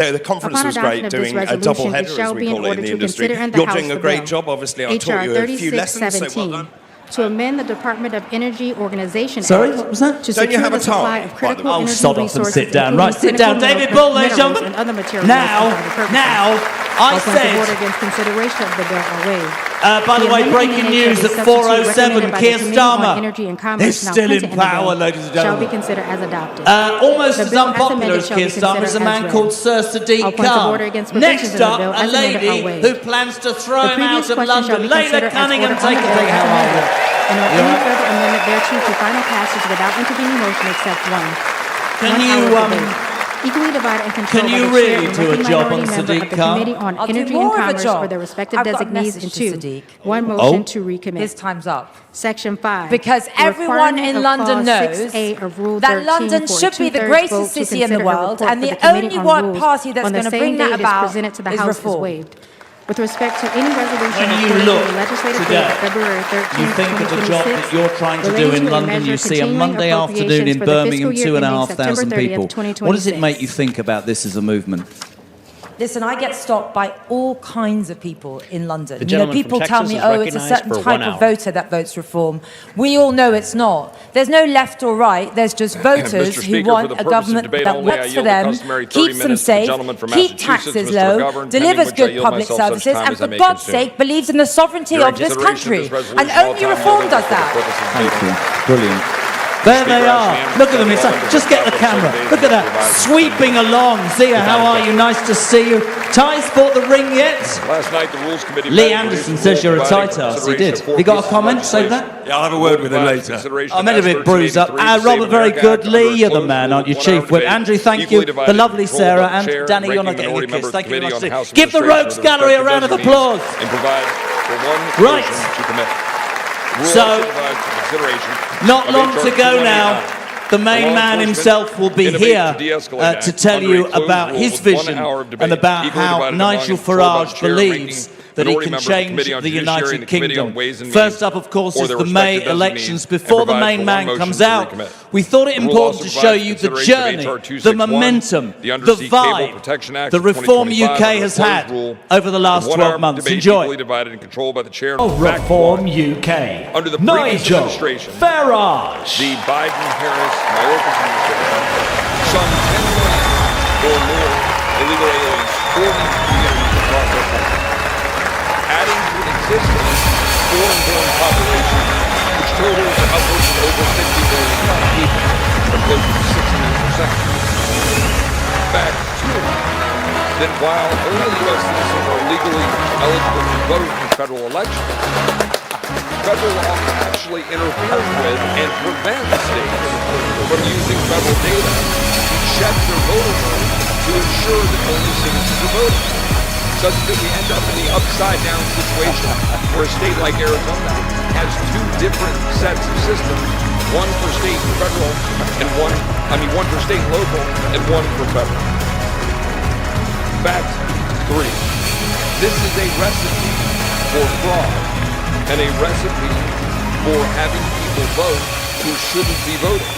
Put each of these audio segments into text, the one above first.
The conference was great, doing a double header, as we call it in the industry. You're doing a great job, obviously. I taught you a few lessons, so well done. To amend the Department of Energy Organization Sorry, Act. what was that? To Don't you secure have a the supply tie? of critical Oh, energy sod off and resources, sit down. including Right, sit down. critical David Bull, ladies and minerals gentlemen. and other materials for Now, I All points of order said, against consideration of the bill are waived. by the way, breaking news at 4:07, Keir Starmer is still in power, ladies and Shall gentlemen. be considered as adopted. Almost The as bill as unpopular amended as shall Keir be Starmer is a considered man as called read. Sir Sadiq All points of order Khan. against provisions Next of the up, bill a as amended lady are waived. who plans to throw The him previous out of question shall London. be Layla considered as Cunningham, ordered take on a the thing. bill How as are you? amended. And on any further amendment thereto to final passage without intervening motion except one. Can 1 you, hour debate. Equally divided and controlled can by you the really chair and do a ranking job on minority member Sadiq of the Khan? Committee on I'll do Energy more and of a Commerce job. for their respective I've got a designees message and to 2. Sadiq. 1 motion to recommit. His time's up. Section 5. Because The everyone requirement in of London Clause knows 6A of Rule that 13 London for a should be the two-thirds vote greatest to city in the consider a world, report and for the Committee only on one Rules party that's on the going to same bring that date is about presented to the is House reform. is waived. With respect to any resolution When you according look to the legislative today, date of February 13, you think of the job that 2026, you're trying to do relating in to a London, measure you see a continuing Monday afternoon appropriations in for the fiscal Birmingham, year ending September 2,500 people. 30th, What does it make you 2026? think about this as a movement? Listen, I get stopped by all kinds of people in London. The gentleman people from tell Texas me, is oh, it's a recognized certain for type 1 of hour. voter that votes reform. We all know it's not. There's no left or right. There's just voters who Speaker, want for the a purpose of government debate that only, I works for yield the them, customary 30 keeps them minutes to the safe, gentleman from keep Massachusetts, taxes Mr. low, McGovern, pending delivers which I good yield public myself such services, time and as I for may God's consume. sake, believes in the sovereignty During of this consideration country. of this And resolution, all only time reform yielded does for the that. purpose of Thank debate you. only. Brilliant. There they Speaker, are. as Look at them. It's like, just get the camera. Look at that. Sweeping along. Zia, how are you? Nice to see you. Ty's bought the ring yet? Last night, the Rules Committee Lee met Anderson with says you're a providing tight ass. He consideration did. of 4 You got a pieces of comment? Say legislation. that? Yeah, I'll have a word with him later. I'm a bit bruised up. Robert, very good. Lee, you're the man, aren't you, Chief Whip? Andrew, thank you. The lovely Sarah and Danny, you're not getting a kiss. Thank you very much. Indeed. Give the Rogues Gallery a round of applause. And provide for one Right. motion to commit. Rule So, also provides for consideration Not of long HR to go 219. now. The main Law man enforcement himself will be in a bid here to de-escalate to act tell under you a closed about rule his with 1 vision hour of debate, and about equally how divided Nigel among and controlled by the Farage chair, believes ranking that he minority can member of the change Committee on the Judiciary and United the Committee on Kingdom. Ways and First Means, up, of course, or is their the May respective elections. designees, Before and the provide main for man one comes motion to out, recommit. we thought it The rule important also to show provides you the consideration of journey, HR the 261, momentum, the the Undersea Cable Protection vibe, Act the of reform 2025 UK under has closed had rule, over the last with 1 12 hour months. debate Enjoy. equally divided and controlled by the chair. Fact Reform one. UK. Under the previous Nigel administration, Farage. the Biden-Harris Mayorkas administration, some 10 million or more illegal aliens pouring communities across our country, adding to an existing foreign-born population, which totals upwards of over 50 million people, or close to 16%. Fact two, that while only U.S. citizens are legally eligible to vote in federal elections, federal law actually interferes with and prevents states from using federal data to check their voter rolls to ensure that only citizens are voting, such that we end up in the upside-down situation where a state like Arizona has 2 different sets of systems, one for state and federal, and one for state and local, and one for federal. Fact 3. This is a recipe for fraud and a recipe for having people vote who shouldn't be voting.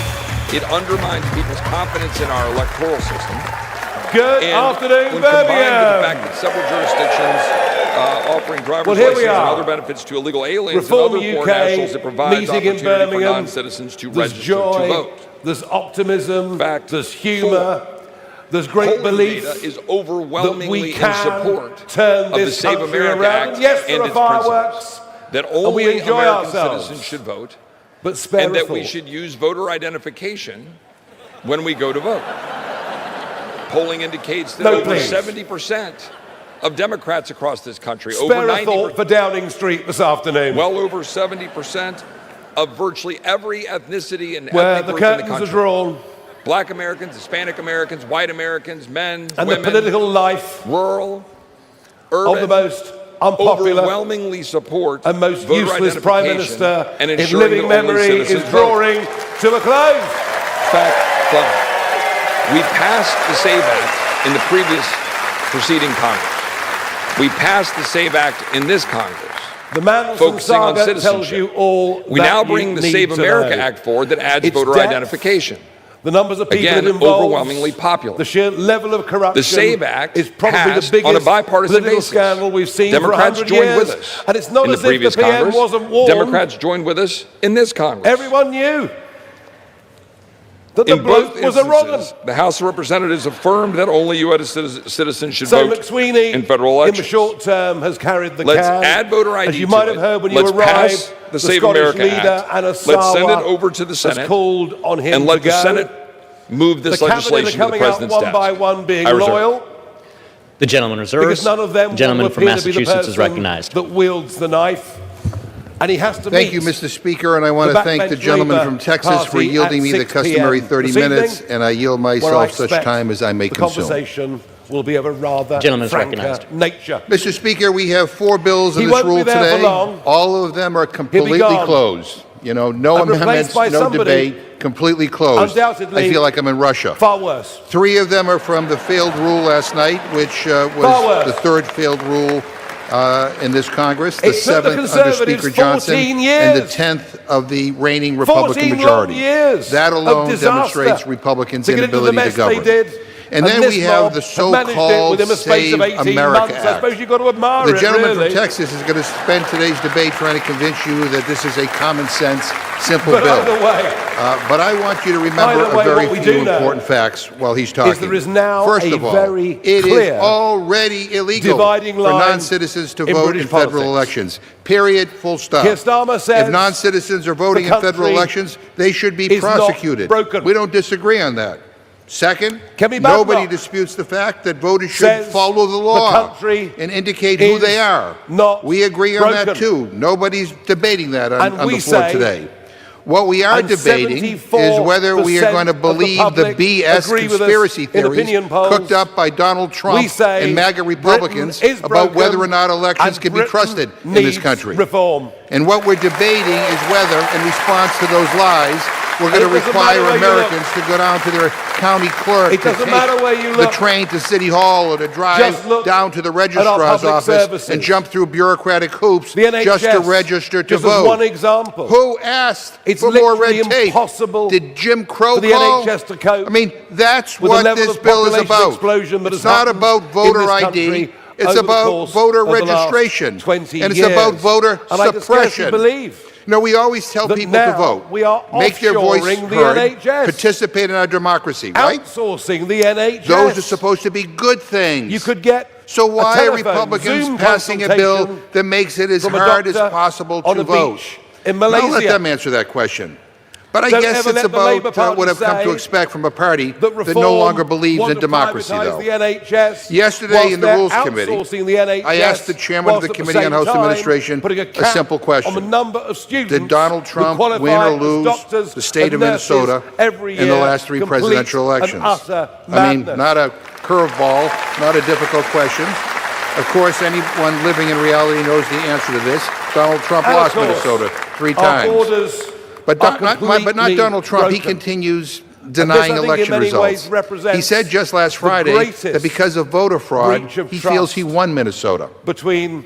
It undermines people's confidence in our electoral system. Good And afternoon, when combined with the Birmingham. fact that several jurisdictions offering driver's Well, here we licenses and are. other benefits to illegal aliens Reform and other foreign UK, nationals, it provides meeting in opportunity for Birmingham. non-citizens to There's register joy, to vote. there's optimism, Fact there's humour, 4. there's great Polling belief data is that overwhelmingly we in can support turn of the this Save country America around. Act And yes, and there are its fireworks, principles. That and we only enjoy American ourselves. citizens should vote, but spare and a that we thought. should use voter identification when we go to vote. Polling indicates that No, over please. 70% of Democrats across this country, Spare over a thought 90%, for Downing Street this afternoon, well over 70% of virtually every ethnicity and where ethnic the group in the curtains are country. drawn Black Americans, Hispanic Americans, white Americans, men, and women, the political life rural, of urban, the most unpopular overwhelmingly support and most voter useless Prime identification Minister and in ensuring living that only memory is citizens vote. drawing to a close. Fact 5. We passed the SAVE Act in the previous preceding Congress. We passed the SAVE Act in this Congress, The Mandelson focusing on saga tells citizenship. you all We that now you bring the need Save to America know. Act forward that adds Its voter depth, identification. The numbers of people Again, it involves, overwhelmingly popular. the sheer level of corruption. The SAVE Act is probably passed the biggest on a bipartisan political basis. scandal we've seen Democrats for 100 joined years. with us And it's not in as the if the previous PM Congress. wasn't warned. Democrats joined with us in this Congress. Everyone knew that the In both bloke was a wrong instances, the House of Representatives affirmed that only U.S. citizens should So vote McSweeney, in federal elections. in the short term, has carried the Let's can. add voter ID As you to might it. have heard when Let's you arrived, pass the Save Scottish America leader Act. Anna Let's send it Sarwar over to the Senate has called on him and let to the go. Senate move this the cabinet legislation are to the coming out president's one desk. by one being I reserve. loyal. The gentleman reserves. Because none of them The gentleman will from appear to be the Massachusetts is person recognized. that wields the knife. And he has to Thank meet you, Mr. Speaker, and I want the to thank the backbench gentleman Labour from Texas for Party yielding at me the 6 customary p.m. 30 this minutes, evening, and I yield where I myself such expect time as I may the consume. conversation will be of a rather Gentleman is franker recognized. nature. Mr. Speaker, we have 4 bills in He this won't be rule there for today. long. All of them are completely gone. closed. You know, no And replaced amendments, by no somebody debate, completely closed. undoubtedly I feel like I'm in Russia. Far worse. 3 of them are from the failed rule last night, which Far was worse. the 3rd failed rule in this Congress, the It took the 7th under Conservatives Speaker Johnson, 14 and the years. 10th of the reigning 14 Republican long majority. years That of alone disaster demonstrates Republicans' to get into the inability mess to govern. they did. And then this we have mob the managed it so-called within the space Save of 18 America months. I Act. suppose you've got to admire The it, gentleman really. from Texas is going to spend today's debate trying to convince you that this is a common sense, simple But bill. either way, But I want you to remember Either way, a very what we few do know important facts while he's talking. there is now First a of all, very it clear is already illegal dividing for line non-citizens to in vote British in federal politics. elections. Period. Full stop. Keir Starmer says if non-citizens are voting the in federal country elections, they should be is not prosecuted. broken. We don't disagree on that. Second, Kemi nobody Badenoch disputes the fact that voters should says follow the law the country and indicate who is they are. not We agree on that broken. too. Nobody's debating that And on we the floor say- today. What we are and debating is whether we are going to 74% of the believe the public BS agree with us conspiracy in theories opinion polls. cooked up by Donald Trump We say and MAGA Republicans Britain is about whether broken or not elections and can be Britain trusted in needs this country. reform. And what we're debating is whether, in response to those lies, we're going to It doesn't require matter where you Americans to go down to their county clerk It to doesn't take matter where you the look. train to City Hall or to drive Just look down to the at our registrar's public office services. and jump through bureaucratic hoops The NHS, just to register to just as vote. one example. Who asked It's for more literally red tape? impossible Did Jim Crow for the call? NHS to cope I mean, that's with the what level this of bill is population about. explosion that It's has not happened about in voter this ID. country It's over the about course voter of the last registration. 20 And it's about years. voter And I just scarcely suppression. believe No, we always tell that people to now vote. we are Make their voice offshoring the heard. NHS. Participate in our democracy, right? outsourcing the NHS. Those are supposed to be good things. You could get So a why are telephone, Republicans Zoom passing a bill consultation that makes it as from a hard as doctor possible on to a vote? beach in Now let Malaysia. them answer that question. But I Don't guess ever it's let the Labour about Party what I've come to say expect from a party that that no longer believes want in to democracy, privatise though. the NHS Yesterday whilst in the they're Rules Committee, outsourcing the NHS, I asked the chairman of the whilst at Committee on same House time Administration putting a cap simple question. on the number of students Did Donald who Trump qualify win or as lose doctors the state and of nurses Minnesota every in the year? last 3 Complete presidential and elections? utter I mean, madness. not a curveball, not a difficult question. Of course, anyone living in reality knows the answer to this. Donald Trump And of lost course, Minnesota 3 our times. borders But are not completely Donald Trump. He broken. continues And denying this, I think, election in many results. ways represents He said just last the Friday greatest that because of voter fraud, breach of he feels he trust won Minnesota. between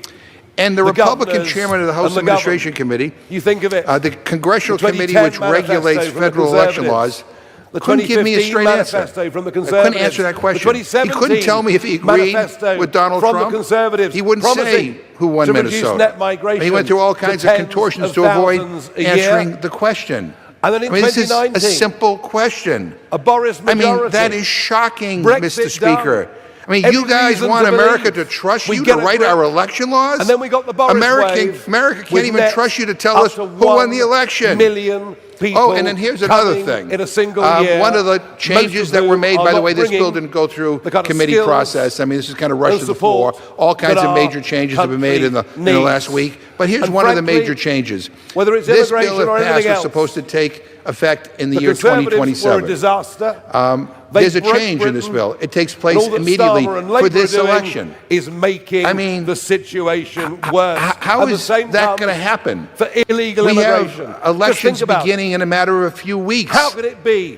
And the the Republican governors chairman of the House and the Administration Committee, You think of it. the Congressional The Committee 2010 which regulates manifesto from the federal election Conservatives. laws, The couldn't give me a 2015 straight answer. manifesto from the I couldn't Conservatives. answer that question. The He 2017 couldn't tell me if he agreed manifesto with Donald from Trump. the Conservatives He wouldn't say promising who won to Minnesota. reduce net migration He went through all kinds to of tens contortions of to avoid thousands a answering year. the question. And then in I mean, this is 2019, a simple question. a Boris I majority. mean, that is shocking, Brexit Mr. Speaker. done. I mean, Every you guys reason want to America to believe trust we you get to a write grip. our election laws? And then we got the Boris wave America can't with even net trust you to tell us up to who won the 1 election. million people Oh, and then here's another coming thing. in a single year. One of the most changes of that were whom made, are by the not way, this bill bringing didn't go through the kind of committee skills process. I mean, this is kind of rushed and to the floor. support All kinds that of our major changes have been made in the needs. last week. But here's And one of the frankly, major changes. whether it's This immigration bill, or if passed, anything was else, supposed to take effect in the the year Conservatives were a 2027. disaster. They There's a broke change in this Britain, bill. It takes and place all that immediately Starmer and for Labour this are doing election. is making I mean, the situation worse. How At the is same that time, going to happen? for illegal We immigration? have Just elections think about it. beginning in a matter of a few weeks. How could it be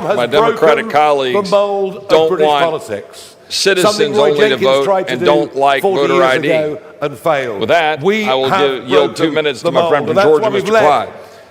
has my Democratic broken colleagues the mold of don't British want politics. citizens Something Roy only to Jenkins vote tried to and do don't like 40 voter years ID. ago and failed. With that, We I will have yield 2 broken minutes to the my friend mold, from and that's Georgia, why we've Mr. led Clyde.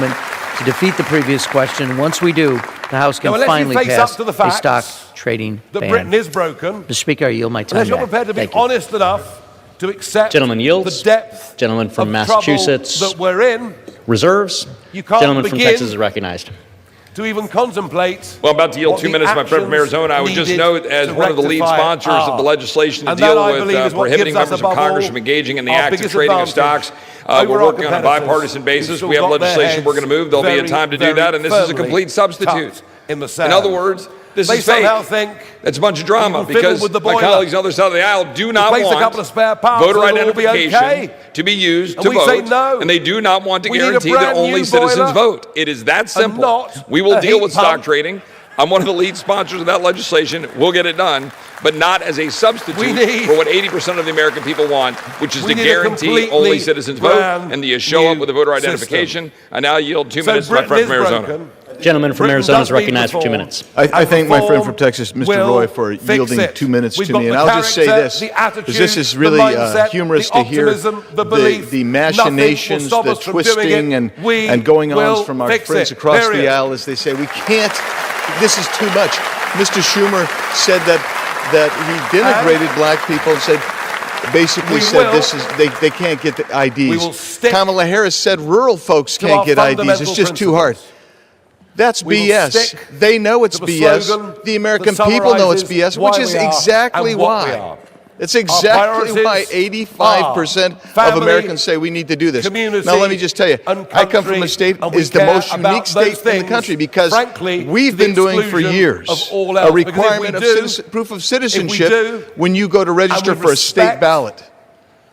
moment to defeat the previous question. Once we do, the House can unless you finally face pass up to the a facts stock trading that ban. Britain is broken, Mr. Speaker, I yield my time unless you're back. prepared to be Thank you. honest enough to accept Gentleman yields. the depth Gentleman from of Massachusetts trouble that we're in, reserves. you can't Gentleman from begin Texas is recognized. to even contemplate. Well, I'm about to yield what 2 the minutes, my friend from actions Arizona. I would just needed note, as to one of the lead rectify sponsors of the are. legislation to And deal that, I with believe, is what prohibiting gives us members of above Congress all from engaging in the our active biggest trading of advantage stocks. over We're our working on a competitors bipartisan who've basis. still We have got their legislation we're going to move. There'll be a heads time to do very, that, and this is a very complete substitute. tucked in the In sand. other words, this They is fake. somehow think It's a bunch of drama you can fiddle because with the my boiler, colleagues on the other side of the aisle do not replace a want couple of spare parts, voter and it'll all be identification okay. to be used And to we vote, say no. and they do not want to We need a guarantee that brand only new citizens boiler vote. It is that simple. not We will a deal heat with stock pump. trading. I'm one of the lead sponsors of that legislation. We'll get it done, but not as a substitute for what 80% of the American people want, which is to need a guarantee completely only citizens vote, brand and you show up new with a voter system. identification. I now yield 2 So minutes to my Britain friend is from Arizona. broken. Gentleman from Britain Arizona does is need recognized for 2 reform. minutes. I thank my friend Reform from Texas, Mr. will Roy, for fix yielding it. 2 minutes We've to got me. the And I'll just say character, this, the because attitude, this is the really mindset, humorous the to hear optimism, the belief. the Nothing will machinations, stop the us from doing twisting, it. We and going on will from our fix friends it. across Period. the aisle as they say, we can't, this is too much. Mr. Schumer said that he denigrated black people and said, basically We said will- this is they can't get the IDs. We will stick Kamala Harris said rural folks to can't our get IDs. fundamental It's just too hard. principles. That's We will BS. stick They know it's to the BS. slogan The American that people know it's summarizes BS, which why is we are exactly and what we why. are. It's exactly priorities why 85% of family, Americans say we need to do this. community, Now, let me just tell you, and I come from country, a state and we is the care most about unique those state in the things, country because frankly, we've to the been doing for exclusion years of all a else. Because if we requirement of do- proof of if we citizenship do, when you go to register and we for a state respect ballot.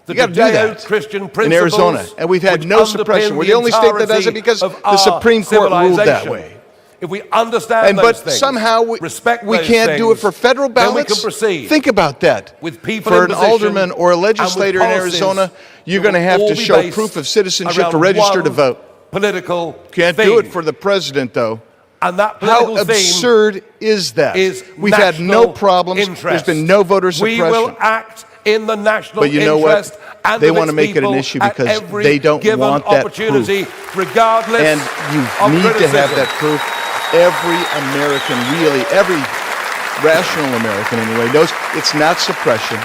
the You got to do that Judeo-Christian in principles Arizona, and we've had which no underpin suppression. We're the only state that does it entirety because of the our Supreme Court ruled that civilization. way. If we understand But those things, somehow respect we those can't do it things, for federal then we ballots. can proceed. Think about that. With people for in an position alderman or a and with legislator in policies Arizona, you're that going to will have all to be show based proof of citizenship around to register one to vote. Political Can't thing. do it for the president, though. And that How political theme absurd is that? is We've had no national problems. interest. There's been no voter suppression. We will act in the national But you know interest what? and They of want to its make it an people issue at because every they don't given want that opportunity, regardless And you of need to have criticism. that proof. Every American, really, every rational American anyway, knows it's not suppression.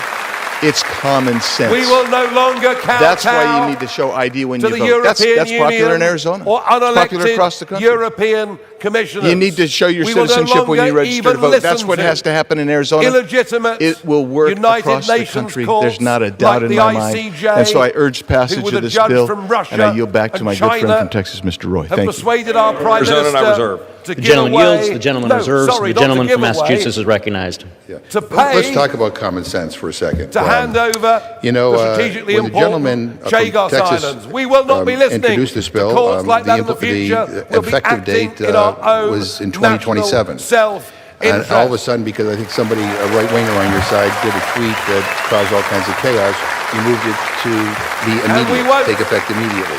It's common sense. We will no longer kowtow That's why you need to show ID when to you the vote. European That's popular in Union Arizona. or It's popular unelected across the country. European commissioners. You need to show your We will no citizenship when you longer register to even vote. That's listen what has to happen in Arizona. illegitimate It will work United across the Nations country. courts There's not a doubt like in the my mind. ICJ, And so I urge passage who were of the this judge bill, from Russia and I yield back to and my good friend China from Texas, Mr. Roy. have Thank you. persuaded our Prime Arizona, and I Minister reserve. to The give gentleman away, yields. The gentleman no, reserves. sorry, The not gentleman to from give away, Massachusetts is recognized. to pay, Let's talk about common sense for a second. to hand over you know, the strategically when the gentleman important from Chagos Texas, Islands. We will not be listening introduced this bill, to calls like that in the the future. We'll be effective acting date in our own was in 2027. national And all of a self-interest. sudden, because I think somebody, a right-winger on your side, did a tweet that caused all kinds of chaos, you moved it to be And we immediate, won't. take effect immediately.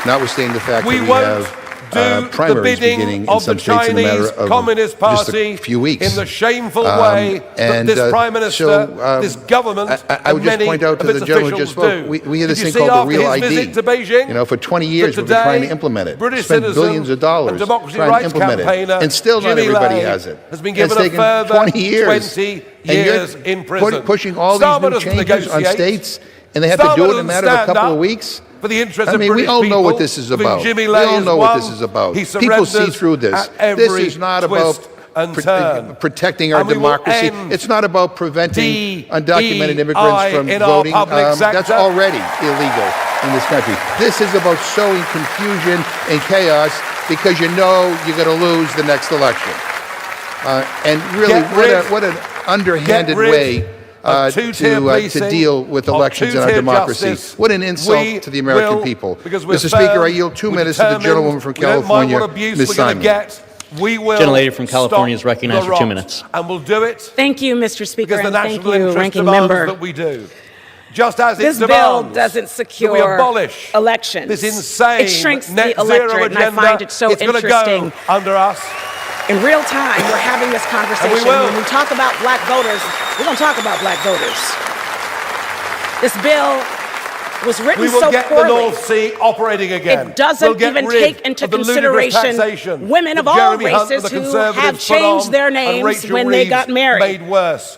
Notwithstanding the fact We that we won't have do the primaries beginning bidding in of the some states in a matter Chinese of Communist just Party a few weeks. in the shameful way that and, this Prime Minister, so, this government, I would and just many point out to of its the gentleman who officials just spoke, do. we have this Did you thing see called the after Real his ID. visit to Beijing? You know, for 20 years But we've been trying to today, implement it. British Spent citizen billions of dollars and democracy trying rights to implement campaigner it. And still not Jimmy everybody Lai has it. has been And it's given a taken further 20 years. 20 And you're years in prison. pushing all Starmer these new doesn't changes on negotiate. states, and they have to Starmer do it in a doesn't matter of a stand couple up of weeks. for the interests I of mean, we British all know what people. this is I mean, about. Jimmy We Lai all is know what one. this is about. He People see surrenders through this. at every This is not twist about and turn. protecting our And we will democracy. end It's not about preventing undocumented DEI immigrants from in our voting. public That's sector. already illegal in this country. This is about sowing confusion and chaos because you know you're going to lose the next election. And really, what an underhanded way to deal with elections in our democracy. What an insult to the American people. Mr. Speaker, I yield 2 minutes to the gentlewoman from California, Ms. Simon. We will Gentlelady from California is stop recognized the for 2 rot, minutes. and we'll do it Thank you, Mr. Speaker, because the and thank national you, interest Ranking demands Member. that we do. Just as This it bill demands doesn't that secure we abolish elections. this insane It shrinks net the zero electorate, and agenda. I find it so it's gonna interesting. go under us. In real time, we're having this conversation. And we will. When we talk about black voters, we're going to talk about black voters. This bill was written We will so get poorly. the North Sea operating again. It doesn't We'll get even rid take into of the ludicrous consideration taxation women of that all Jeremy Hunt and races the who Conservatives have put changed on their and names Rachel when they Reeves got married. made worse.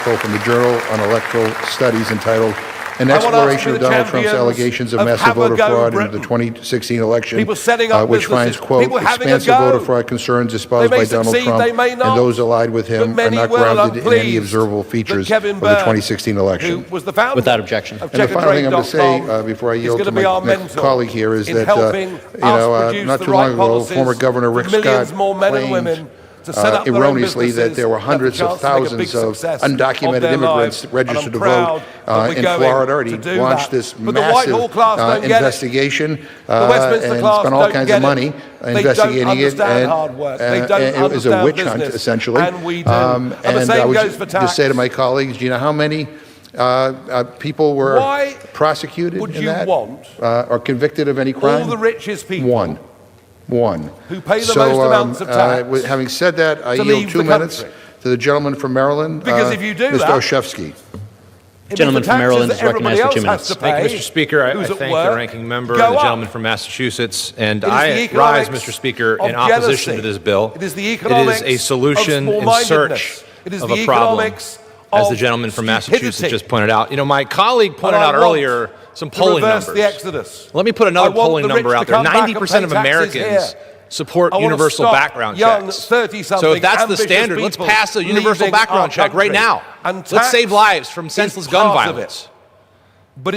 article from the Journal on Electoral Studies entitled an exploration of Donald Trump's allegations of massive voter fraud in the 2016 election, which finds, quote, expansive voter fraud concerns espoused by Donald Trump and those allied with him are not grounded in any observable features of the 2016 election. Without objection. And the final thing I'm going to say before I yield to my next colleague here is that, not too long ago, former Governor Rick Scott claimed erroneously that there were hundreds of thousands of undocumented immigrants registered to vote in Florida, and he launched this massive investigation and spent all kinds of money investigating it, and it was a witch hunt, essentially. And I would just say to my colleagues, do you know how many people were prosecuted in that or convicted of any crime? All the richest people. One. Who pay the most amounts of tax. Having said that, I yield 2 minutes to the gentleman from Maryland, because if you do Mr. that, Oshefsky. Gentleman from Maryland is recognized for 2 minutes. Thank you, Mr. Speaker. I thank the ranking member, the gentleman from Massachusetts, and I rise, Mr. Speaker, in opposition to this bill. It is a solution in search of a problem, as the gentleman from Massachusetts just pointed out. You know, my colleague pointed out earlier some polling numbers. Let me put another polling number out there. 90% of Americans support universal background checks. So if that's the standard, let's pass a universal background check right now. Let's save lives from senseless gun violence.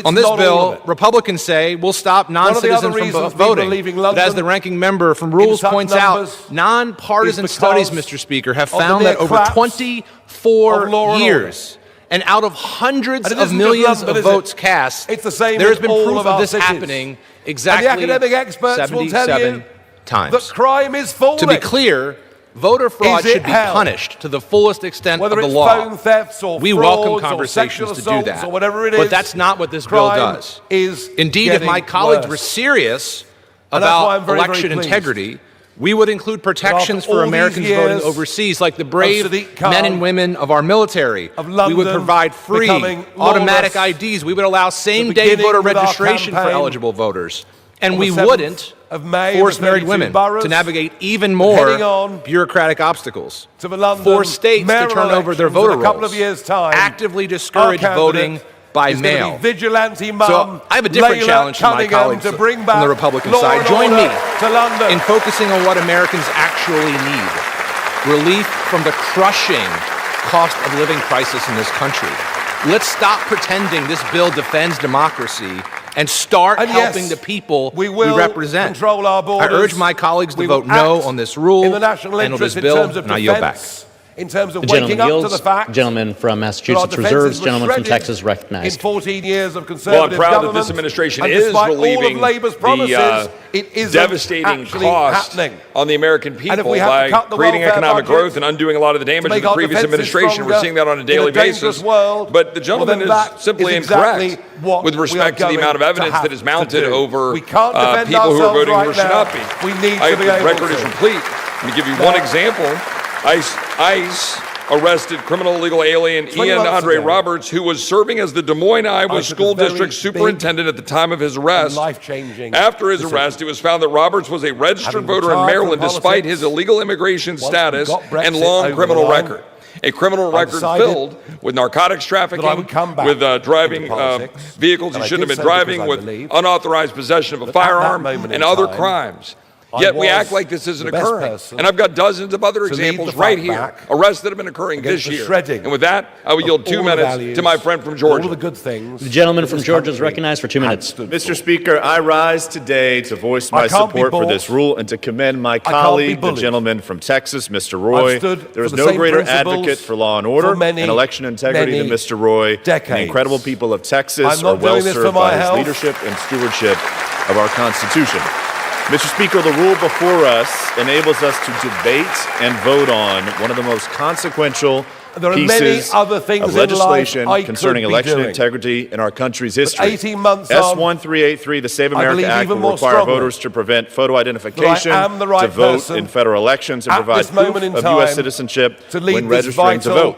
On this bill, Republicans say we'll stop non-citizens from voting. But as the ranking member from Rules points out, nonpartisan studies, Mr. Speaker, have found that over 24 years, and out of hundreds of millions of votes cast, there has been proof of this happening exactly 77 times. The crime is falling. To be clear, voter fraud should be punished to the fullest extent of the law. Phone thefts or we welcome conversations to do that. But that's not what this bill does. Indeed, if my colleagues were serious about election integrity, we would include protections for Americans voting overseas, like the brave men and women of our military. We would provide free automatic IDs. We would allow same-day voter registration for eligible voters. And we wouldn't force married women to navigate even more bureaucratic obstacles. Force states to turn over their voter rolls. Actively discourage voting by mail. So I have a different challenge to my colleagues from the Republican side. Join me in focusing on what Americans actually need. Relief from the crushing cost of living crisis in this country. Let's stop pretending this bill defends democracy and start helping the people we represent. I urge my colleagues to vote no on this rule and on this bill, and I yield back. In terms of waking up to the fact, gentleman from Massachusetts reserves, gentleman from Texas recognized. In 14 years of conservative well, I'm proud that this administration is relieving the devastating cost on the American people by creating economic growth and undoing a lot of the damage of the previous administration. We're seeing that on a daily basis. But the gentleman is simply incorrect with respect to the amount of evidence that is mounted over people who are voting who should not be. The record is replete. Let me give you one example. ICE arrested criminal illegal alien Ian Andre Roberts, who was serving as the Des Moines, Iowa School District Superintendent at the time of his arrest. After his arrest, it was found that Roberts was a registered voter in Maryland despite his illegal immigration status and long criminal record. A criminal record filled with narcotics trafficking, with driving vehicles he shouldn't have been driving, with unauthorized possession of a firearm, and other crimes. Yet we act like this isn't occurring. And I've got dozens of other examples right here. Arrests that have been occurring this year. And with that, I will yield 2 minutes to my friend from Georgia. The gentleman from Georgia is recognized for 2 minutes. Mr. Speaker, I rise today to voice my support for this rule and to commend my colleague, the gentleman from Texas, Mr. Roy. There is no greater advocate for law and order and election integrity than Mr. Roy. The incredible people of Texas are well served by his leadership and stewardship of our Constitution. Mr. Speaker, the rule before us enables us to debate and vote on one of the most consequential pieces of legislation concerning election integrity in our country's history. S1383, the Save America Act, will require voters to prevent photo identification, to vote in federal elections, and provide proof of U.S. citizenship when registering to vote.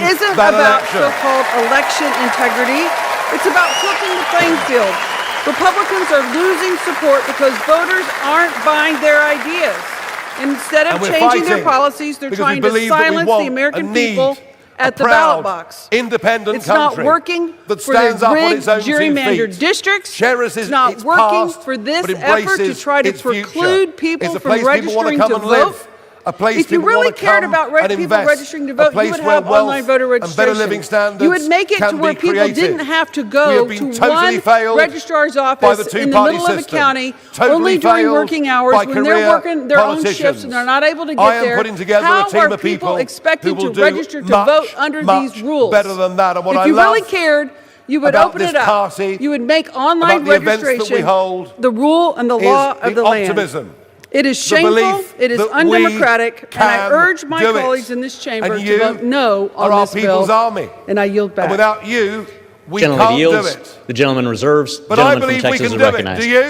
ballot about action. so-called election integrity. It's about tilting the playing field. Republicans are losing support because voters aren't buying their ideas. Instead of changing their policies, they're trying to silence the American people at the ballot box. Independent it's not working for the rigged, gerrymandered districts. It's not working for this effort to try to preclude people from registering to vote. If you really cared about people registering to vote, you would have online voter registration. You would make it to where people didn't have to go to one registrar's office in the middle of a county only during working hours when they're working their own shifts and they're not able to get there. How are people expected to register to vote under these rules? Better than that. And what if you really cared, you would open it up. You would make online registration the rule and the law of the land. It is shameful, it is undemocratic, and I urge my colleagues in this chamber to vote no on this bill. And I yield back. And without you, we Gentleman can't yields. do it. The gentleman reserves. But I Gentleman believe from we Texas can is do it. recognized. Do you?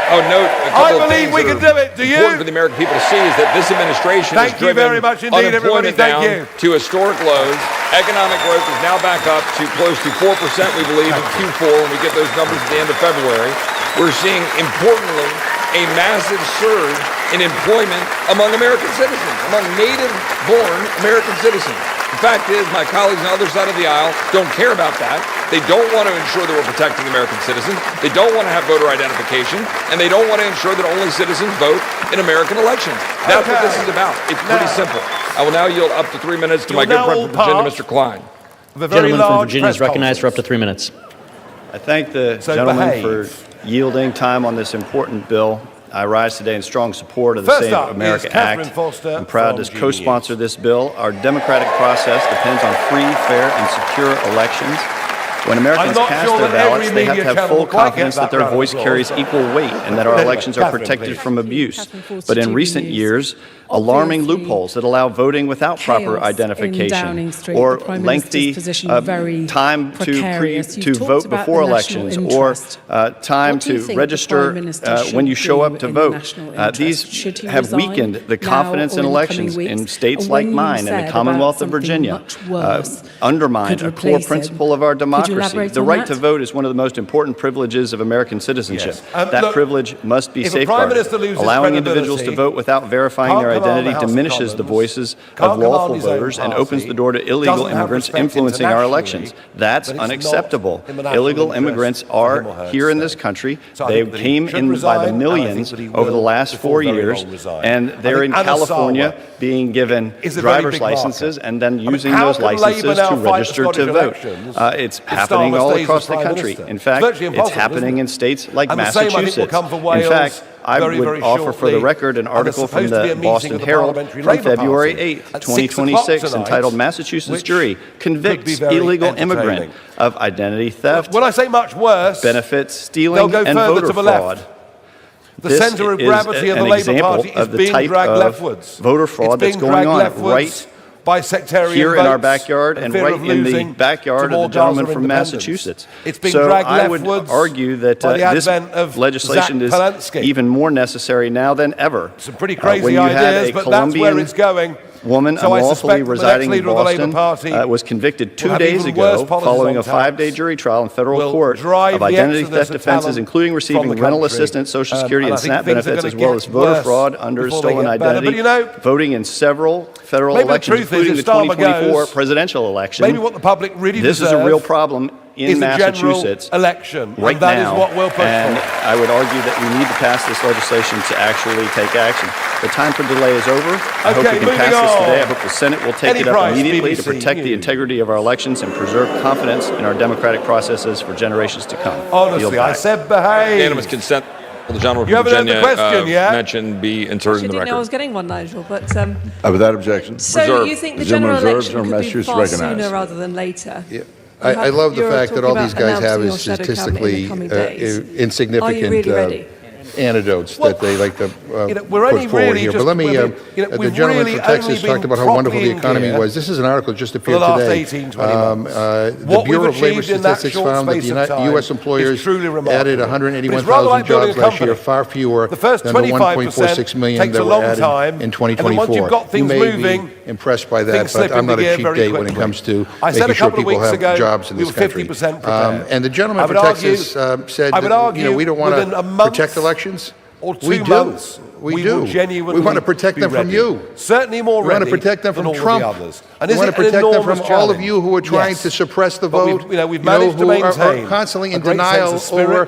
Oh, note a couple I of believe things we that can do it. Do you? Important for the American people to see is that this administration has driven very much indeed, everybody. unemployment down to historic lows. Economic growth is now back up to close to 4%, we believe, in Q4 when we get those numbers at the end of February. We're seeing, importantly, a massive surge in employment among American citizens, among native-born American citizens. The fact is, my colleagues on the other side of the aisle don't care about that. They don't want to ensure that we're protecting American citizens. They don't want to have voter identification. And they don't want to ensure that only citizens vote in American elections. That's what this is about. It's pretty simple. I will now yield up to 3 minutes to my good friend from Virginia, Mr. Klein. The gentleman from Virginia is recognized for up to 3 minutes. I thank the gentleman for yielding time on this important bill. I rise today in strong support of the Save America Act. I'm proud to co-sponsor this bill. Our democratic process depends on free, fair, and secure elections. When Americans cast their ballots, they have to have full confidence that their voice carries equal weight and that our elections are protected from abuse. But in recent years, alarming loopholes that allow voting without proper identification or lengthy time to vote before elections or time to register when you show up to vote. These have weakened the confidence in elections in states like mine and the Commonwealth of Virginia, undermined a core principle of our democracy. The right to vote is one of the most important privileges of American citizenship. That privilege must be safeguarded. Allowing individuals to vote without verifying their identity diminishes the voices of lawful voters and opens the door to illegal immigrants influencing our elections. That's unacceptable. Illegal immigrants are here in this country. They came in by the millions over the last 4 years, and they're in California being given driver's licenses and then using those licenses to register to vote. It's happening all across the country. In fact, it's happening in states like Massachusetts. In fact, I would offer for the record an article from the Boston Herald from February 8th, 2026, entitled "Massachusetts Jury Convicts Illegal Immigrant of Identity Theft, when I say much worse, Benefits Stealing, and Voter Fraud." The center of gravity of the Labour Party is being dragged leftwards. Voter fraud that's going on right by sectarian here votes in our backyard and right in the backyard of the gentleman from Massachusetts. So I would argue that this legislation is even more necessary now than ever. Some pretty crazy ideas, but that's where it's going. Woman unlawfully residing in Boston was convicted 2 days ago following a 5-day jury trial in federal court of identity theft offenses, including receiving rental assistance, Social Security, and SNAP benefits, as well as voter fraud under stolen identity, voting in several federal elections, including the 2024 presidential election. Maybe what the public really This is a real problem in Massachusetts election right now, and I would argue that we need to pass this legislation to actually take action. The time for delay is over. I hope we can pass this today. I hope the Senate will take it up immediately to protect the integrity of our elections and preserve confidence in our democratic processes for generations to come. Honestly, I said behave. Unanimous consent. Well, the gentleman from Virginia mentioned be inserted in the record. I didn't know I was getting one, Nigel, but... without objection. So you think the general election could be far sooner rather than later? Yeah. I love the fact that all these guys have is statistically insignificant anecdotes that they like to put forward here. But let me, the gentleman from Texas talked about how wonderful the economy was. This is an article just appeared today. The Bureau of Labor Statistics found that the U.S. employers added 181,000 jobs last year, far fewer than the 1.46 million that were added in 2024. You may be impressed by that, but I'm not a cheap date when it comes to making sure people have jobs in this country. And the gentleman from Texas said that, we don't want to protect elections. We do. We do. We want to protect them from you. Certainly more ready. We want to protect them from Trump. We want to protect them from all of you who are trying to suppress the vote. We've managed to maintain who are constantly in denial over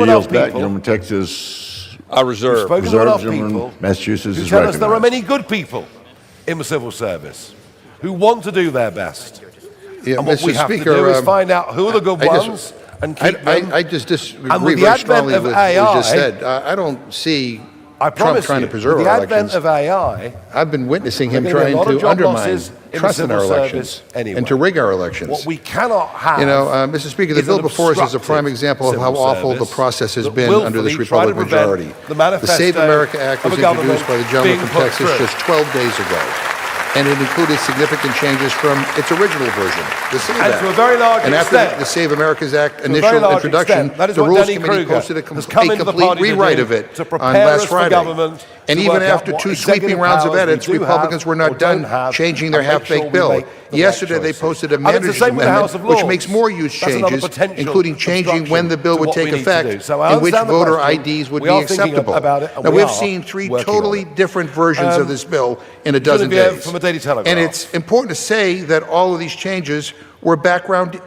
yields enough back. people. Gentleman, Texas. I reserve. We've spoken to Reserve. enough Gentleman, people Massachusetts who is tell us there are recognized. many good people in the civil service who want to do their best. Yeah, And what Mr. we have Speaker, to do is find out who are the good ones and keep them. I just disagree And with the very advent strongly of with what you just AI, said. I don't see Trump trying to preserve our elections. With the advent of AI, I've been witnessing him trying to undermine trust in our elections and to rig our elections. What we cannot have, Mr. Speaker, the bill before us is a prime example of how awful the process has been under this Republican majority. The Save America Act was introduced by the gentleman from Texas just 12 days ago, and it included significant changes from its original version, the Save Act. To a very large and extent, after the Save America's Act initial introduction, the Rules Committee posted a complete rewrite of it on last Friday. And even after two sweeping rounds of edits, Republicans were not done changing their half-baked bill. Yesterday, they posted a manager's amendment which makes more use changes, including changing when the bill would take effect and which voter IDs would be acceptable. Now, we've seen three totally different versions of this bill in a dozen days. And it's important to say that all of these changes were backroom deals.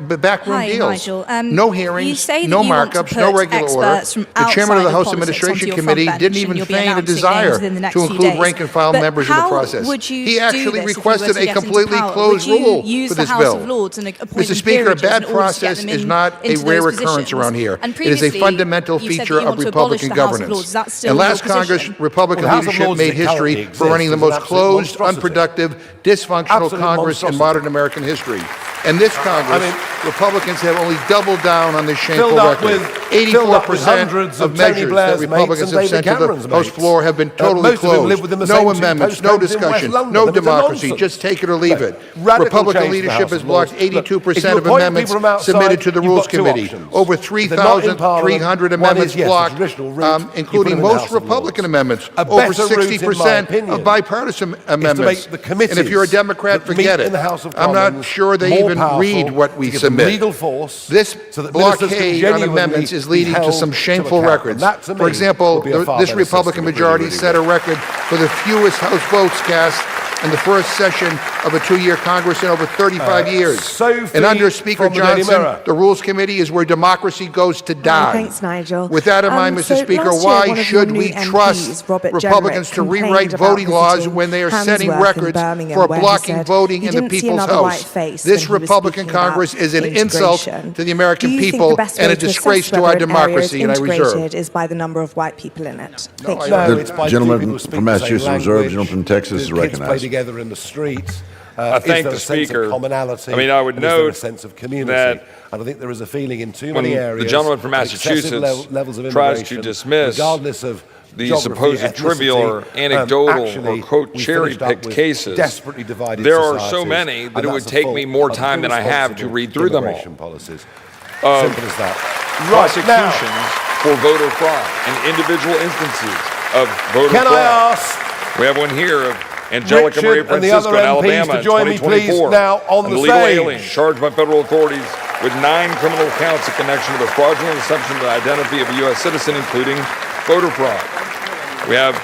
Nigel. No hearings, no markups, no regular order. The chairman of the House Administration Committee didn't even feign a desire to include rank-and-file members in the process. He actually requested a completely closed rule for this bill. Mr. Speaker, a bad process is not a rare occurrence around here. It is a fundamental feature of Republican governance. And last Congress, Republican leadership made history for running the most closed, unproductive, dysfunctional Congress in modern American history. And this Congress, Republicans have only doubled down on this shameful record. 84% of measures that Republicans have sent to the House floor have been totally closed. No amendments, no discussion, no democracy, just take it or leave it. Republican leadership has blocked 82% of amendments submitted to the Rules Committee. Over 3,300 amendments blocked, including most Republican amendments. Over 60% of bipartisan amendments. And if you're a Democrat, forget it. I'm not sure they even read what we submit. This blockade on amendments is leading to some shameful records. For example, this Republican majority set a record for the fewest House votes cast in the first session of a two-year Congress in over 35 years. And under Speaker Johnson, the Rules Committee is where democracy goes to die. Thanks, Nigel. With that in mind, Mr. Speaker, why should we trust Republicans to rewrite voting laws when they are setting records for blocking voting in the People's House? This Republican Congress is an insult to the American people and a disgrace to our democracy, and I reserve. Is by the number of white people in it. The gentleman from Massachusetts reserved, gentleman from Texas is recognized. Together in the streets. I thank the Speaker. I mean, I would note a sense of community that I think there is a feeling in too many areas. The gentleman from Massachusetts tries to dismiss regardless of the supposed trivial or anecdotal or quote cherry-picked cases. There are so many that it would take me more time than I have to read through them all. Simple as that. Prosecutions for voter fraud and individual instances of voter fraud. Can I ask? We have one here of Angelica Maria Francisco in Alabama in 2024, an illegal alien charged by federal authorities with 9 criminal counts in connection with the fraudulent assumption of the identity of a U.S. citizen, including voter fraud. We have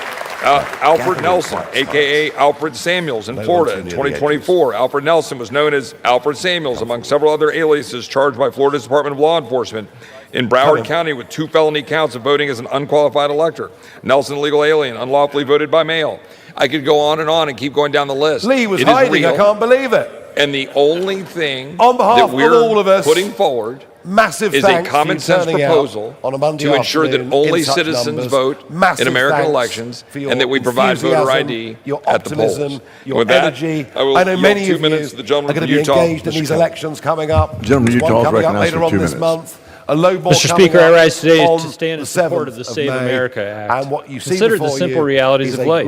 Alfred Nelson, a.k.a. Alfred Samuels in Florida in 2024. Alfred Nelson was known as Alfred Samuels, among several other aliases, charged by Florida's Department of Law Enforcement in Broward County with 2 felony counts of voting as an unqualified elector. Nelson, illegal alien, unlawfully voted by mail. I could go on and keep going down the list. Lee was hiding, I can't believe it. And the only thing on behalf that we're of all of us, putting forward is a common sense proposal to ensure that only citizens vote in American elections and that we provide voter ID at the polls. Your energy. I know many of you are going to be engaged in these elections coming up. Gentleman, Utah is recognized for 2 minutes. This month. Mr. Speaker, I rise today to stand in support of the Save America Act. And what you Consider the simple realities of life.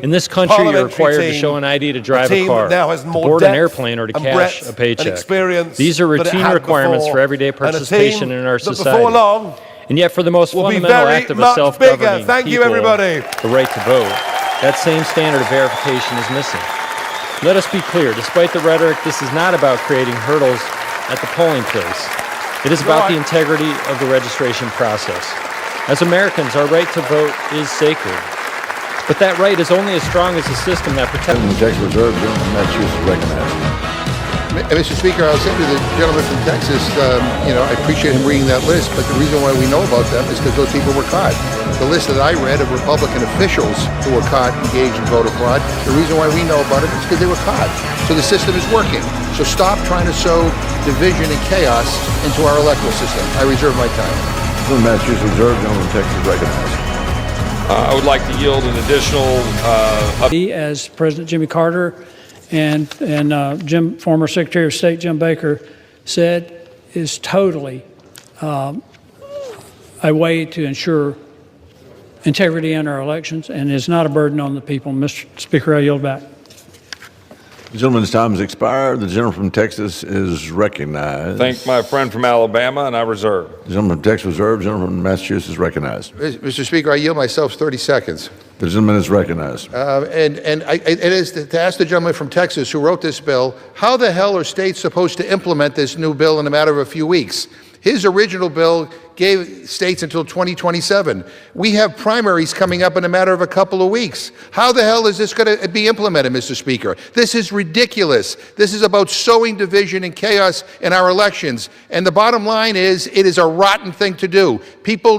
In this country, you're required to show an ID to drive a car, to board an airplane, or to cash a paycheck. These are routine requirements for everyday participation in our society. And yet, for the most fundamental act of a self-governing people, the right to vote, that same standard of verification is missing. Let us be clear, despite the rhetoric, this is not about creating hurdles at the polling place. It is about the integrity of the registration process. As Americans, our right to vote is sacred. But that right is only as strong as the system that protects it. Texas reserve, gentleman from Massachusetts recognized. Mr. Speaker, I'll say to the gentleman from Texas, I appreciate him reading that list, but the reason why we know about them is because those people were caught. The list that I read of Republican officials who were caught engaged in voter fraud, the reason why we know about it is because they were caught. So the system is working. So stop trying to sow division and chaos into our electoral system. I reserve my time. From Massachusetts reserve, gentleman from Texas recognized. I would like to yield an additional. As President Jimmy Carter and former Secretary of State Jim Baker said, is totally a way to ensure integrity in our elections and is not a burden on the people. Mr. Speaker, I yield back. The gentleman's time has expired. The gentleman from Texas is recognized. Thank my friend from Alabama, and I reserve. The gentleman from Texas reserved. The gentleman from Massachusetts is recognized. Mr. Speaker, I yield myself 30 seconds. The gentleman is recognized. It is to ask the gentleman from Texas who wrote this bill, how the hell are states supposed to implement this new bill in a matter of a few weeks? His original bill gave states until 2027. We have primaries coming up in a matter of a couple of weeks. How the hell is this going to be implemented, Mr. Speaker? This is ridiculous. This is about sowing division and chaos in our elections. And the bottom line is, it is a rotten thing to do. People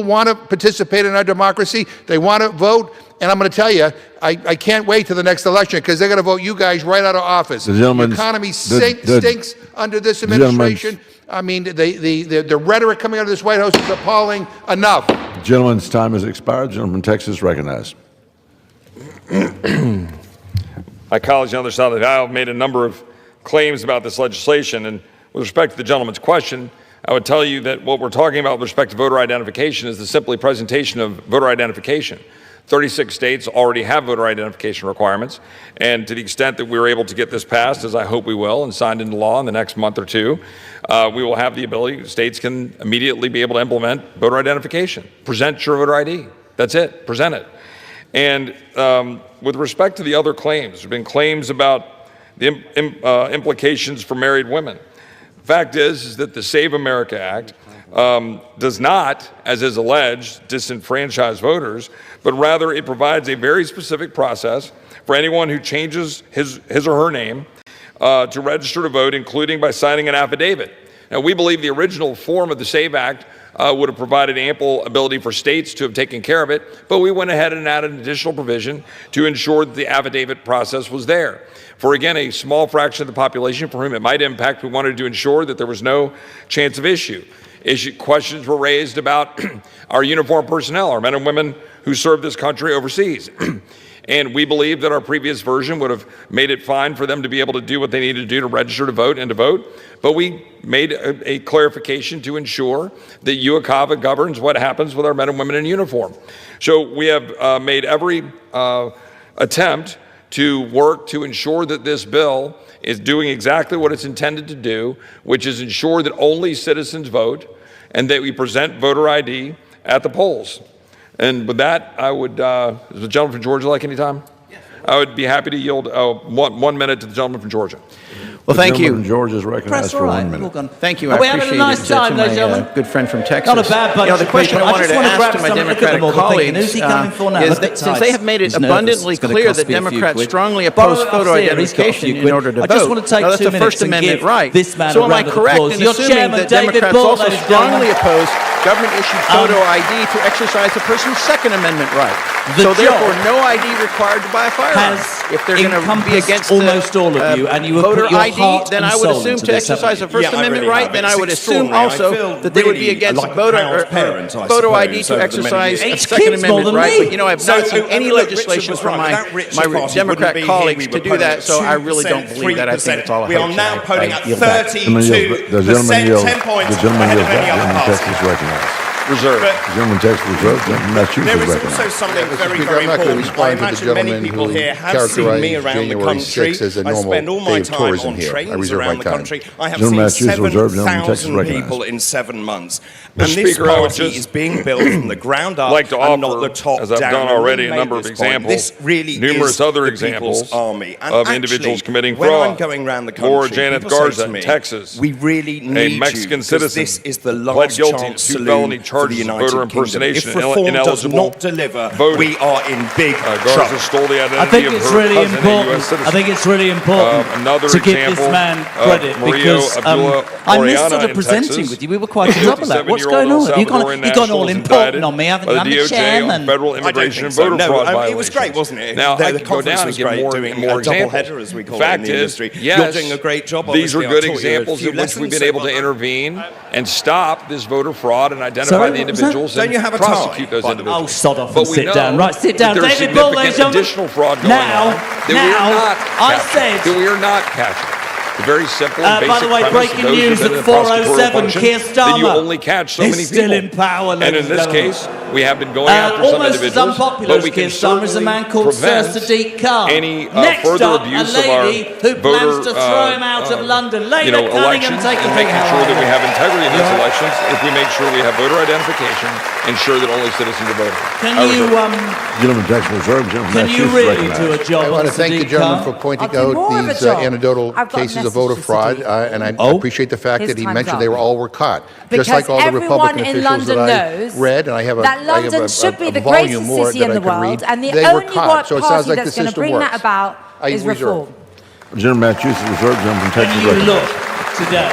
want to participate in our democracy. They want to vote. And I'm going to tell you, I can't wait till the next election because they're going to vote you guys right out of office. The economy stinks under this administration. I mean, the rhetoric coming out of this White House is appalling. Enough. The gentleman's time has expired. The gentleman from Texas recognized. My colleagues on the other side of the aisle have made a number of claims about this legislation. And with respect to the gentleman's question, I would tell you that what we're talking about with respect to voter identification is the simply presentation of voter identification. 36 states already have voter identification requirements, and to the extent that we were able to get this passed, as I hope we will, and signed into law in the next month or two, we will have the ability, states can immediately be able to implement voter identification. Present your voter ID. That's it. Present it. And with respect to the other claims, there have been claims about the implications for married women. The fact is that the Save America Act does not, as is alleged, disenfranchise voters, but rather it provides a very specific process for anyone who changes his or her name to register to vote, including by signing an affidavit. Now, we believe the original form of the SAVE Act would have provided ample ability for states to have taken care of it, but we went ahead and added an additional provision to ensure that the affidavit process was there. For, again, a small fraction of the population for whom it might impact, we wanted to ensure that there was no chance of issue. Questions were raised about our uniformed personnel, our men and women who serve this country overseas. And we believe that our previous version would have made it fine for them to be able to do what they needed to do to register to vote and to vote. But we made a clarification to ensure that UOCAVA governs what happens with our men and women in uniform. So we have made every attempt to work to ensure that this bill is doing exactly what it's intended to do, which is ensure that only citizens vote and that we present voter ID at the polls. And with that, I would, does the gentleman from Georgia like any time? Yes. I would be happy to yield 1 minute to the gentleman from Georgia. Well, thank you. George is recognized for 1 minute. Thank you. I appreciate it. Nice time, to my good friend from Texas. Not a bad bunch. The question I wanted to ask to my Democratic colleagues is that since they have made it abundantly clear that Democrats strongly oppose photo identification in order to vote, that's a First Amendment right. So am I correct in assuming that Democrats also strongly oppose government-issued photo ID to exercise a person's Second Amendment right? So therefore, no ID required to buy a firearm. If they're going to be against almost all of you, and you would voter ID, then I would assume to exercise a First Amendment right. Then I would assume also that they would be against photo ID to exercise a Second Amendment right. But you know, I've not seen any legislation from my Democrat colleagues to do that. So I really don't believe that. I think it's all a hoax. We are now polling at 32%, 10 points ahead of any other party. Reserve. The gentleman Texas reserve. There is also something very, very important. I imagine many people here have seen me around the country. I spend all my time on trains around the country. I have seen 7,000 people in 7 months. And this party is being built from the ground up and not the top down. As I've done already, a number of examples, numerous other examples of individuals committing fraud. Laura Janet Garza in Texas, a Mexican citizen, pled guilty to felony charges of voter impersonation and ineligible voting. We are in big Garza stole the identity of her cousin, a U.S. citizen. I think it's really important to give this man credit because I missed sort of presenting with you. We were quite on top of that. What's going on? You've gone all important on me, haven't you? I'm the chairman. Federal immigration and voter fraud violations. It was great, wasn't it? Now, I could go down and give more examples. The fact is, yes, these are good examples in which we've been able to intervene and stop this voter fraud and identify identify the individuals and prosecute those individuals. Oh, sod off and sit down. Right, sit down. David Bull, ladies and gentlemen. Additional fraud going on that we are not catching. The very simple and basic by the way, breaking news at 4:07, Keir Starmer that you only catch so many people. Still in power, and in this case, we have been going after some individuals, almost as unpopular but we as Keir can Starmer is a man called Sir prevent Sadiq Khan. any Next further up, abuse a of our lady who plans to throw him out of London. Lady elections, and making sure that we have integrity in these elections. If we make sure we have voter identification, ensure that only citizens are voting. Can you, Gentleman, Tax Reserve, gentleman, can you really do a job? I want to thank the gentleman for pointing out these anecdotal cases of voter fraud, and I appreciate the fact that he mentioned they all were caught. Just like all the Republican officials that I read, and I have a volume more that I can read, they were caught. So it sounds like the system works. I reserve. Gentleman, Massachusetts Reserve, gentleman, Texas. When you look today,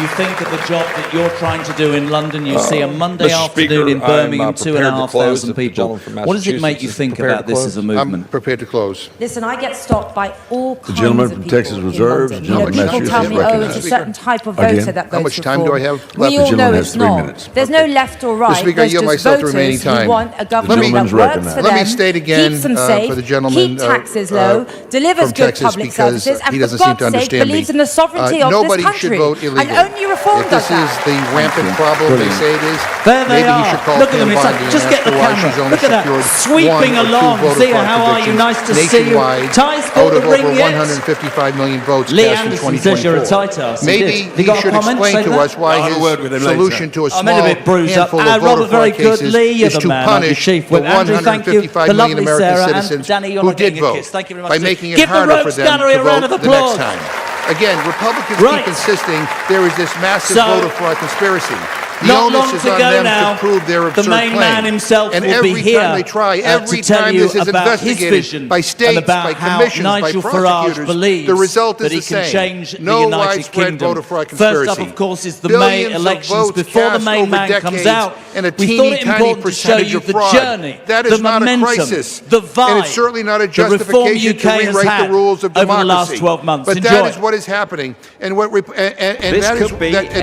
you think of the job that you're trying to do in London, you see a Monday afternoon in Birmingham, 2,500 people. What does it make you think about this as a movement? I'm prepared to close. Listen, I get stopped by all kinds gentleman of from people Texas Reserve, in London. People tell me, oh, it's a certain type of voter that votes How much time do I have left? We all know it's not. There's no left or right. Speaker, I yield myself the remaining time. Who want a government that works for them, let me state again keeps them safe, for the gentleman keep taxes low, delivers good public services, and for God's sake, believes in the sovereignty of this country. And only reform does that. This is the rampant problem they say it is. There they Maybe are. he should call Look at them. It's like, just get the camera. Look at that. Sweeping along. Zia, how are you? Nice to see you. Ty's got the ring yet? 155 million votes Lee cast in Anderson 2024. says you're a tight ass. Maybe he should explain to us why his solution to a small handful of voter fraud cases is to punish the 155 million American citizens who did vote by making it harder for them to vote the next time. Again, Republicans keep insisting there is this massive voter fraud conspiracy. The onus is on them to prove their absurd claim. The main man himself and will be here time they try, every time this is investigated by states, by commissions, by prosecutors, the result is the same. No widespread voter fraud conspiracy. First up, of course, is the May elections. Before the main man comes out, and a we thought it important to show you the journey, the momentum, the vibe, and it's certainly not a justification to rewrite the rules of democracy. Over the last 12 months. But that is what is happening, and what that is a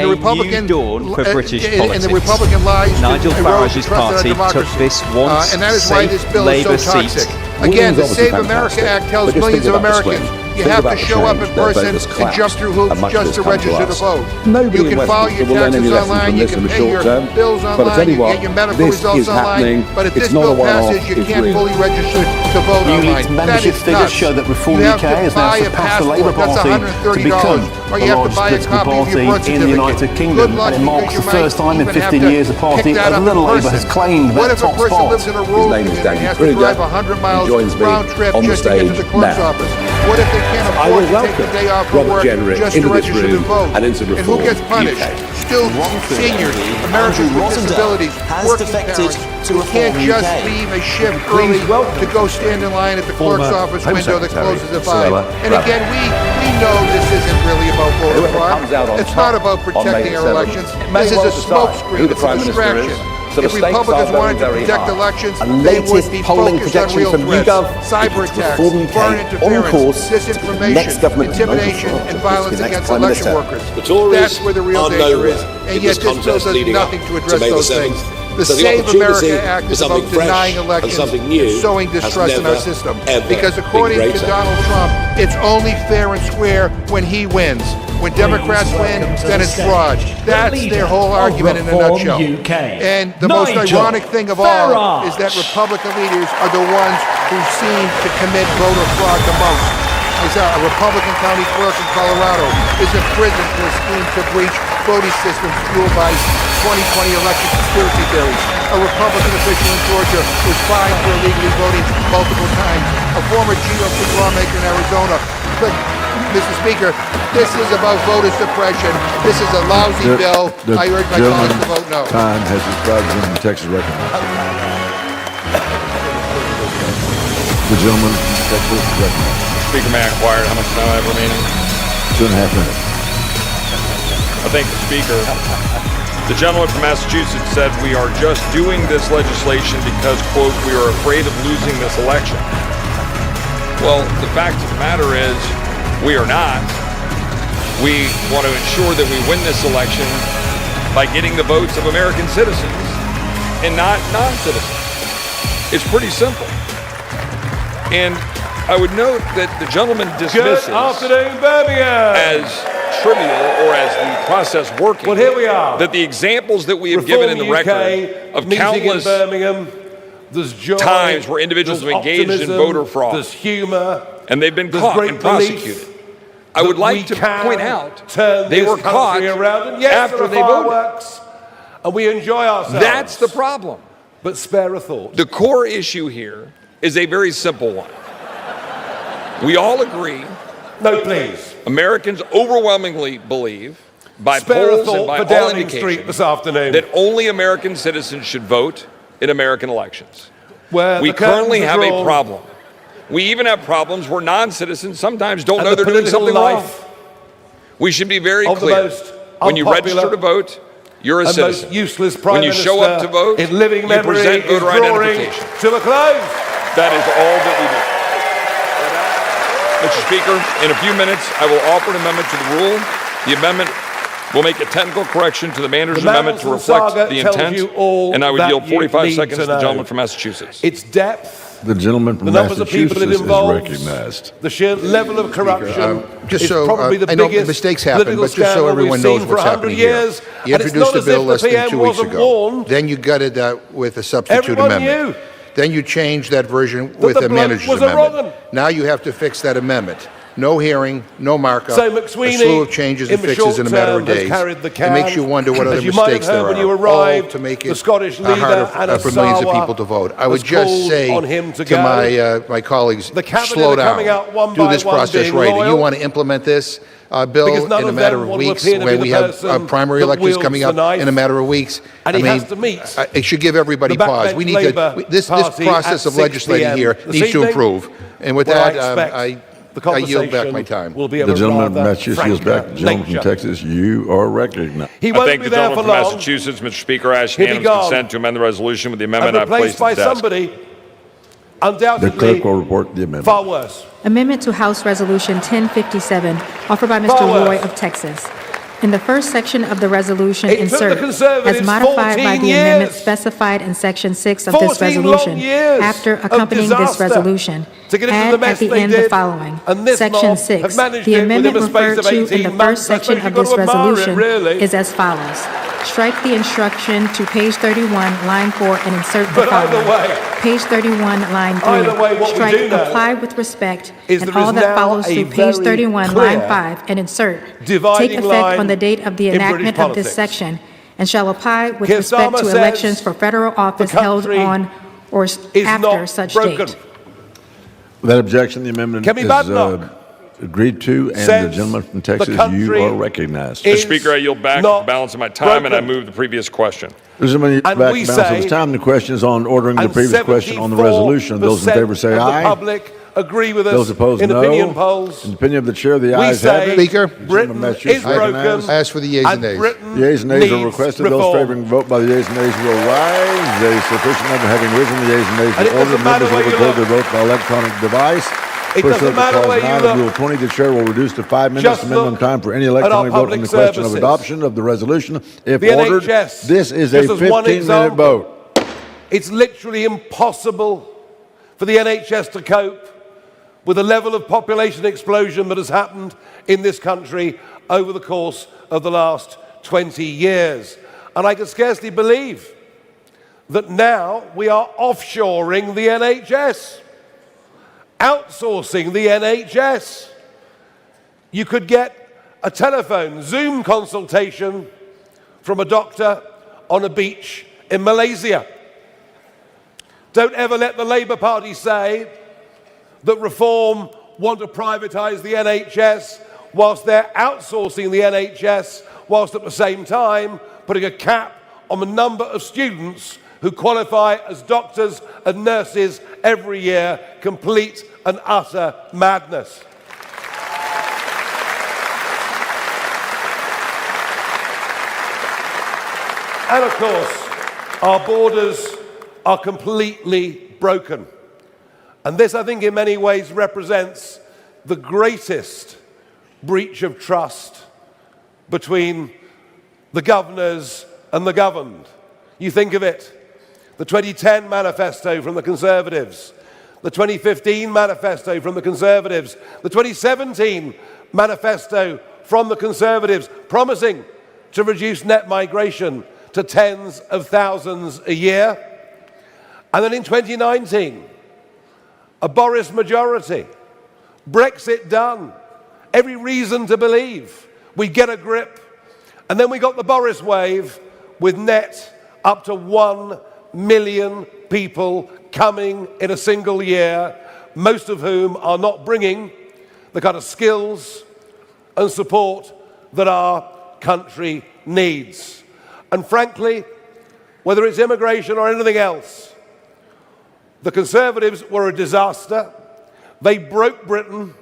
new dawn for British and the Republican lies Nigel Farage's party took this once and that is why this bill Labour is so toxic. seat. Again, the Save America Act tells millions of Americans you have to show up in person and jump through hoops just to register to vote. You can file your taxes online, you can pay your bills online, you can get your medical results online, but if this bill passes, you can't fully register to vote online. That is nuts. You have to buy a passport, that's $130, or you have to buy a copy of your birth certificate. Good luck, because you might even have to pick that up in person. What if a person lives in a rural community and has to drive 100 miles round trip just to get to the clerk's office? What if they can't afford to take the day off from work just to register to vote? And who gets punished? Students, seniors, Americans with disabilities, working parents who can't just leave a shift early to go stand in line at the clerk's office window that closes at 5. And again, we know this isn't really about voter fraud. It's not about protecting our elections. This is a smokescreen. It's a distraction. If Republicans wanted to protect elections, they would be focused on real threats, cyber attacks, foreign interference, disinformation, intimidation, and violence against election workers. That's where the real danger is, and yet this bill does nothing to address those things. The Save America Act is about denying elections and sowing distrust in our system. Because according to Donald Trump, it's only fair and square when he wins. When Democrats win, then it's fraud. That's their whole argument in a nutshell. And the most ironic thing of all is that Republican leaders are the ones who seem to commit voter fraud the most. A Republican county clerk in Colorado is in prison for a scheme to breach voting systems fueled by 2020 election conspiracy theories. A Republican official in Georgia was fined for illegally voting multiple times. A former GOP lawmaker in Arizona. But, Mr. Speaker, this is about voter suppression. This is a lousy bill. I urge my colleagues to vote no. Time has expired in Texas recognized. The gentleman from Texas recognized. Speaker, may I inquire how much time I have remaining? 2.5 minutes. I thank the Speaker. The gentleman from Massachusetts said we are just doing this legislation because, quote, we are afraid of losing this election. Well, the fact of the matter is we are not. We want to ensure that we win this election by getting the votes of American citizens and not non-citizens. It's pretty simple. And I would note that the gentleman dismisses as trivial or as the process working. Well, here we are. That the examples that we have given in the record of countless times where individuals have engaged in voter fraud, there's humor, and they've been caught and prosecuted. I would like to point out they were caught after they voted. And we enjoy ourselves. That's the problem. But spare a thought. The core issue here is a very simple one. We all agree. No, please. Americans overwhelmingly believe, by polls and by all indications, this afternoon, that only American citizens should vote in American elections. Where we currently have a problem. We even have problems where non-citizens sometimes don't know they're doing something wrong. We should be very clear. When you register to vote, you're a citizen. Useless when you show up to vote, in living you memory present voter identification. To a close. That is all that we do. Mr. Speaker, in a few minutes, I will offer an amendment to the rule. The amendment will make a technical correction to the manager's amendment to reflect the intent, and I would yield 45 seconds to the gentleman from Massachusetts. Its depth, the gentleman from Massachusetts is recognized. The sheer level of corruption just is so probably the I know biggest mistakes happen, but just so everyone knows what's happening here. You introduced a bill less than 2 weeks ago. Then you gutted that with a substitute amendment. Then you changed that version with a manager's amendment. Now you have to fix that amendment. No hearing, no markup, a slew of changes and fixes in a matter of days. It makes you wonder what other mistakes there are, all to make it harder for millions of people to vote. I would just say to my colleagues, slow down, do this process right. If you want to implement this bill in a matter of weeks, when we have primary elections coming up in a matter of weeks, I mean, it should give everybody pause. We need to, this process of legislating here needs to improve. And with that, I yield back my time. The gentleman from Massachusetts yields back. The gentleman from Texas, you are recognized. I thank the gentleman from Massachusetts, Mr. Speaker. I ask unanimous consent to amend the resolution with the amendment I've placed at the desk. Undoubtedly, the clerk will report the amendment. Far worse. Amendment to House Resolution 1057, offered by Mr. Roy of Texas. In the first section of the resolution, insert, as modified by the amendment specified in Section 6 of this resolution, after accompanying this resolution, add at the end the following. Section 6, the amendment referred to in the first section of this resolution is as follows. Strike the instruction to page 31, line 4, and insert the following. Page 31, line 3, strike apply with respect, and all that follows through page 31, line 5, and insert. Take effect on the date of the enactment of this section, and shall apply with respect to elections for federal office held on or after such date. Without objection, the amendment is agreed to, and the gentleman from Texas, you are recognized. Mr. Speaker, I yield back the balance of my time, and I move the previous question. There's a back balance of his time. The question is on ordering the previous question on the resolution. Those in favor say aye. The public agree with us. Those opposed, in no. opinion polls. In the opinion of the chair, the ayes have it. Speaker, Britain is broken. I ask for the yeas and nays. Yeas and nays are requested. Those favoring the vote by the yeas and nays will rise. A sufficient number having risen, the yeas and nays will order. Members will record their vote by electronic device. It doesn't matter where you look. Rule 20, the chair will reduce to 5 minutes minimum time for any electronic vote on the question of adoption of the resolution. If ordered, this is a 15-minute vote. It's literally impossible for the NHS to cope with the level of population explosion that has happened in this country over the course of the last 20 years. And I can scarcely believe that now we are offshoring the NHS. Outsourcing the NHS. You could get a telephone Zoom consultation from a doctor on a beach in Malaysia. Don't ever let the Labour Party say that Reform want to privatise the NHS whilst they're outsourcing the NHS, whilst at the same time putting a cap on the number of students who qualify as doctors and nurses every year. Complete and utter madness. And of course, our borders are completely broken. And this, I think, in many ways represents the greatest breach of trust between the governors and the governed. You think of it, the 2010 manifesto from the Conservatives, the 2015 manifesto from the Conservatives, the 2017 manifesto from the Conservatives, promising to reduce net migration to tens of thousands a year. And then in 2019, a Boris majority, Brexit done, every reason to believe we get a grip. And then we got the Boris wave with net up to 1 million people coming in a single year, most of whom are not bringing the kind of skills and support that our country needs. And frankly, whether it's immigration or anything else, the Conservatives were a disaster. They broke Britain,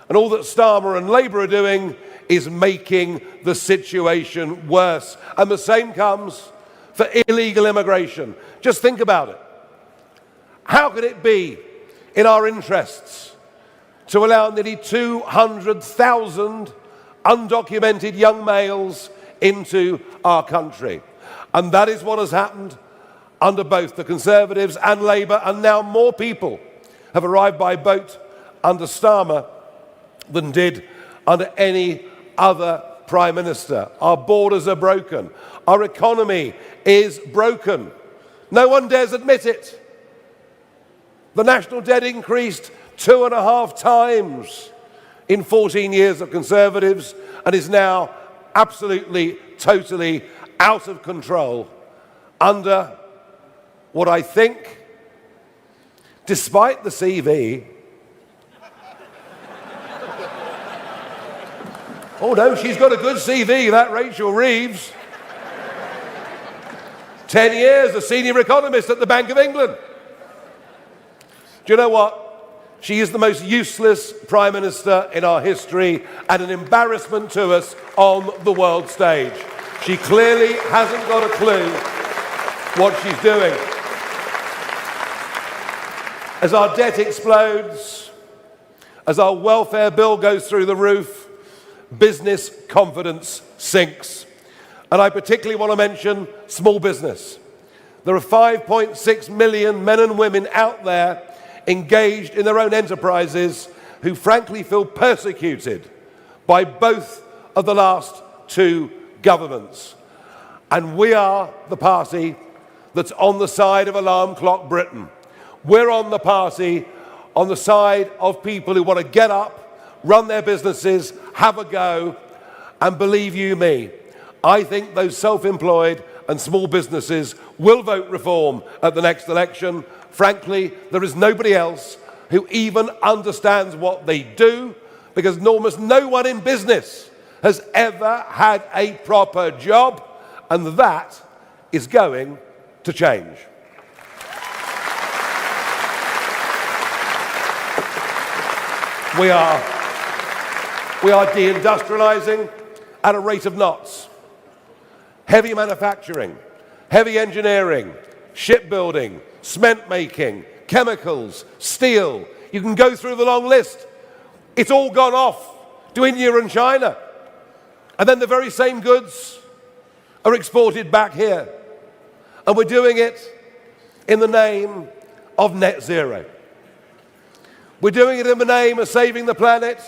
and all that Starmer and Labour are doing is making the situation worse. And the same comes for illegal immigration. Just think about it. How could it be in our interests to allow nearly 200,000 undocumented young males into our country? And that is what has happened under both the Conservatives and Labour, and now more people have arrived by boat under Starmer than did under any other Prime Minister. Our borders are broken. Our economy is broken. No one dares admit it. The national debt increased 2.5 times in 14 years of Conservatives and is now absolutely, totally out of control under what I think, despite the CV, oh no, she's got a good CV, that Rachel Reeves. 10 years, a senior economist at the Bank of England. Do you know what? She is the most useless Prime Minister in our history and an embarrassment to us on the world stage. She clearly hasn't got a clue what she's doing. As our debt explodes, as our welfare bill goes through the roof, business confidence sinks. And I particularly want to mention small business. There are 5.6 million men and women out there engaged in their own enterprises who frankly feel persecuted by both of the last two governments. And we are the party that's on the side of Alarm Clock Britain. We're on the party on the side of people who want to get up, run their businesses, have a go, and believe you me, I think those self-employed and small businesses will vote reform at the next election. Frankly, there is nobody else who even understands what they do, because almost no one in business has ever had a proper job, and that is going to change. We are deindustrializing at a rate of knots. Heavy manufacturing, heavy engineering, shipbuilding, cement making, chemicals, steel. You can go through the long list. It's all gone off to India and China. And then the very same goods are exported back here. And we're doing it in the name of net zero. We're doing it in the name of saving the planet,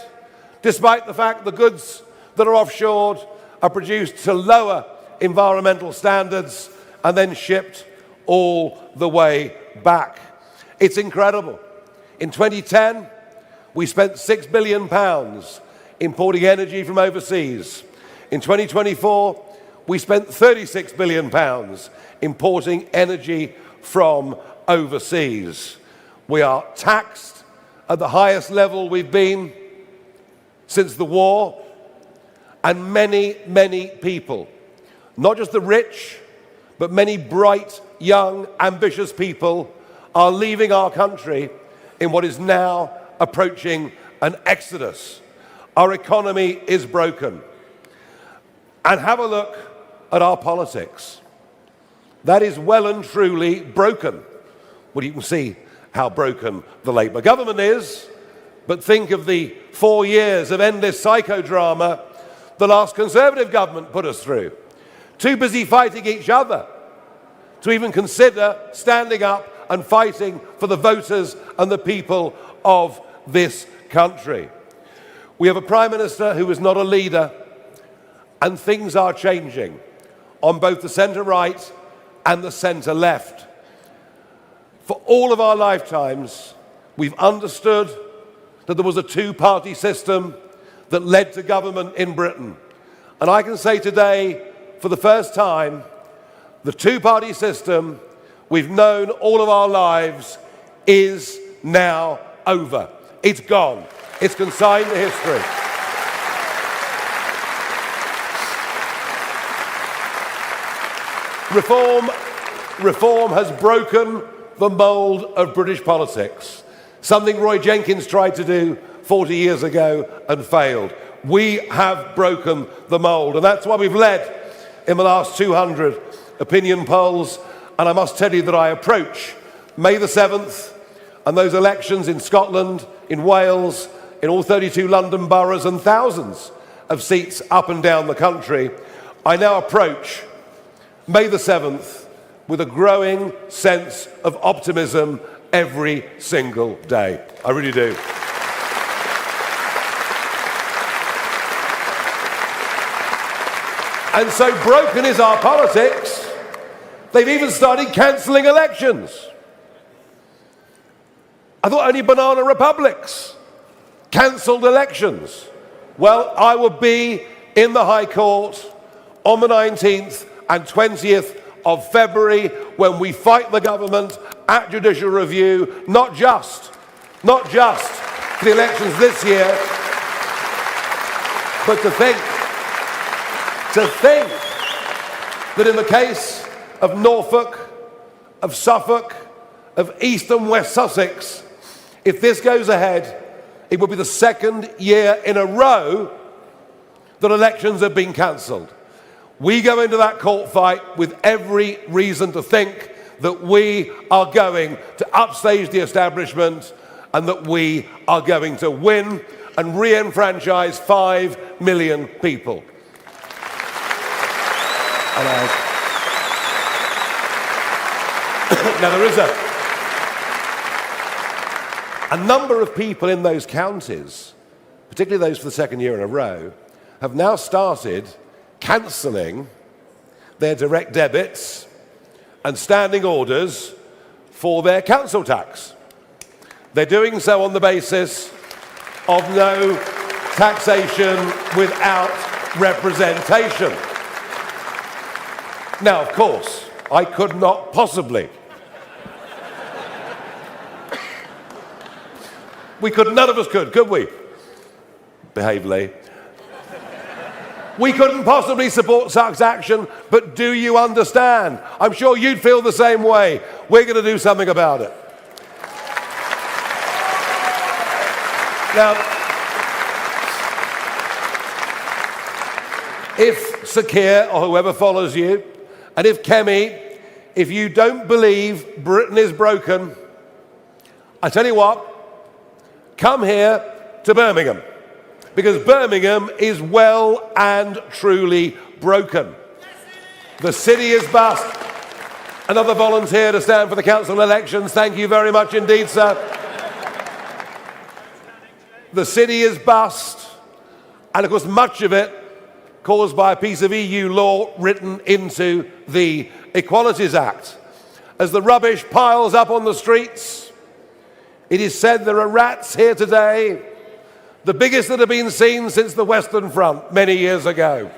despite the fact the goods that are offshored are produced to lower environmental standards and then shipped all the way back. It's incredible. In 2010, we spent £6 billion importing energy from overseas. In 2024, we spent £36 billion importing energy from overseas. We are taxed at the highest level we've been since the war, and many, many people, not just the rich, but many bright, young, ambitious people are leaving our country in what is now approaching an exodus. Our economy is broken. And have a look at our politics. That is well and truly broken. Well, you can see how broken the Labour government is, but think of the 4 years of endless psychodrama the last Conservative government put us through. too busy fighting each other to even consider standing up and fighting for the voters and the people of this country. We have a Prime Minister who is not a leader, and things are changing on both the centre-right and the centre-left. For all of our lifetimes, we've understood that there was a two-party system that led to government in Britain. And I can say today, for the first time, the two-party system we've known all of our lives is now over. It's gone. It's consigned to history. Reform has broken the mould of British politics, something Roy Jenkins tried to do 40 years ago and failed. We have broken the mould, and that's why we've led in the last 200 opinion polls. And I must tell you that I approach May the 7th and those elections in Scotland, in Wales, in all 32 London boroughs and thousands of seats up and down the country. I now approach May the 7th with a growing sense of optimism every single day. I really do. And so broken is our politics, they've even started cancelling elections. I thought only banana republics cancelled elections. Well, I will be in the High Court on the 19th and 20th of February when we fight the government at judicial review, not just for the elections this year, but to think that in the case of Norfolk, of Suffolk, of East and West Sussex, if this goes ahead, it will be the second year in a row that elections have been cancelled. We go into that court fight with every reason to think that we are going to upstage the establishment and that we are going to win and re-enfranchise 5 million people. Now, there is a number of people in those counties, particularly those for the second year in a row, have now started cancelling their direct debits and standing orders for their council tax. They're doing so on the basis of no taxation without representation. Now, of course, I could not possibly. None of us could we? Behave, Lee. We couldn't possibly support such action, but do you understand? I'm sure you'd feel the same way. We're going to do something about it. Now, if Sir Keir or whoever follows you, and if Kemi, if you don't believe Britain is broken, I tell you what, come here to Birmingham, because Birmingham is well and truly broken. The city is bust. Another volunteer to stand for the council elections. Thank you very much indeed, sir. The city is bust, and of course much of it caused by a piece of EU law written into the Equalities Act. As the rubbish piles up on the streets, it is said there are rats here today, the biggest that have been seen since the Western Front many years ago.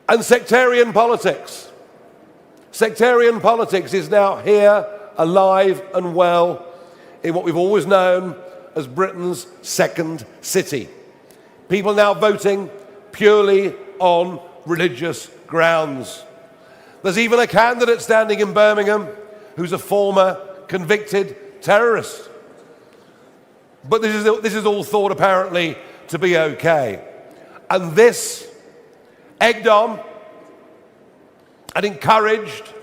And sectarian politics. Sectarian politics is now here, alive and well, in what we've always known as Britain's second city. People now voting purely on religious grounds. There's even a candidate standing in Birmingham who's a former convicted terrorist. But this is all thought apparently to be okay. And this, egged on and encouraged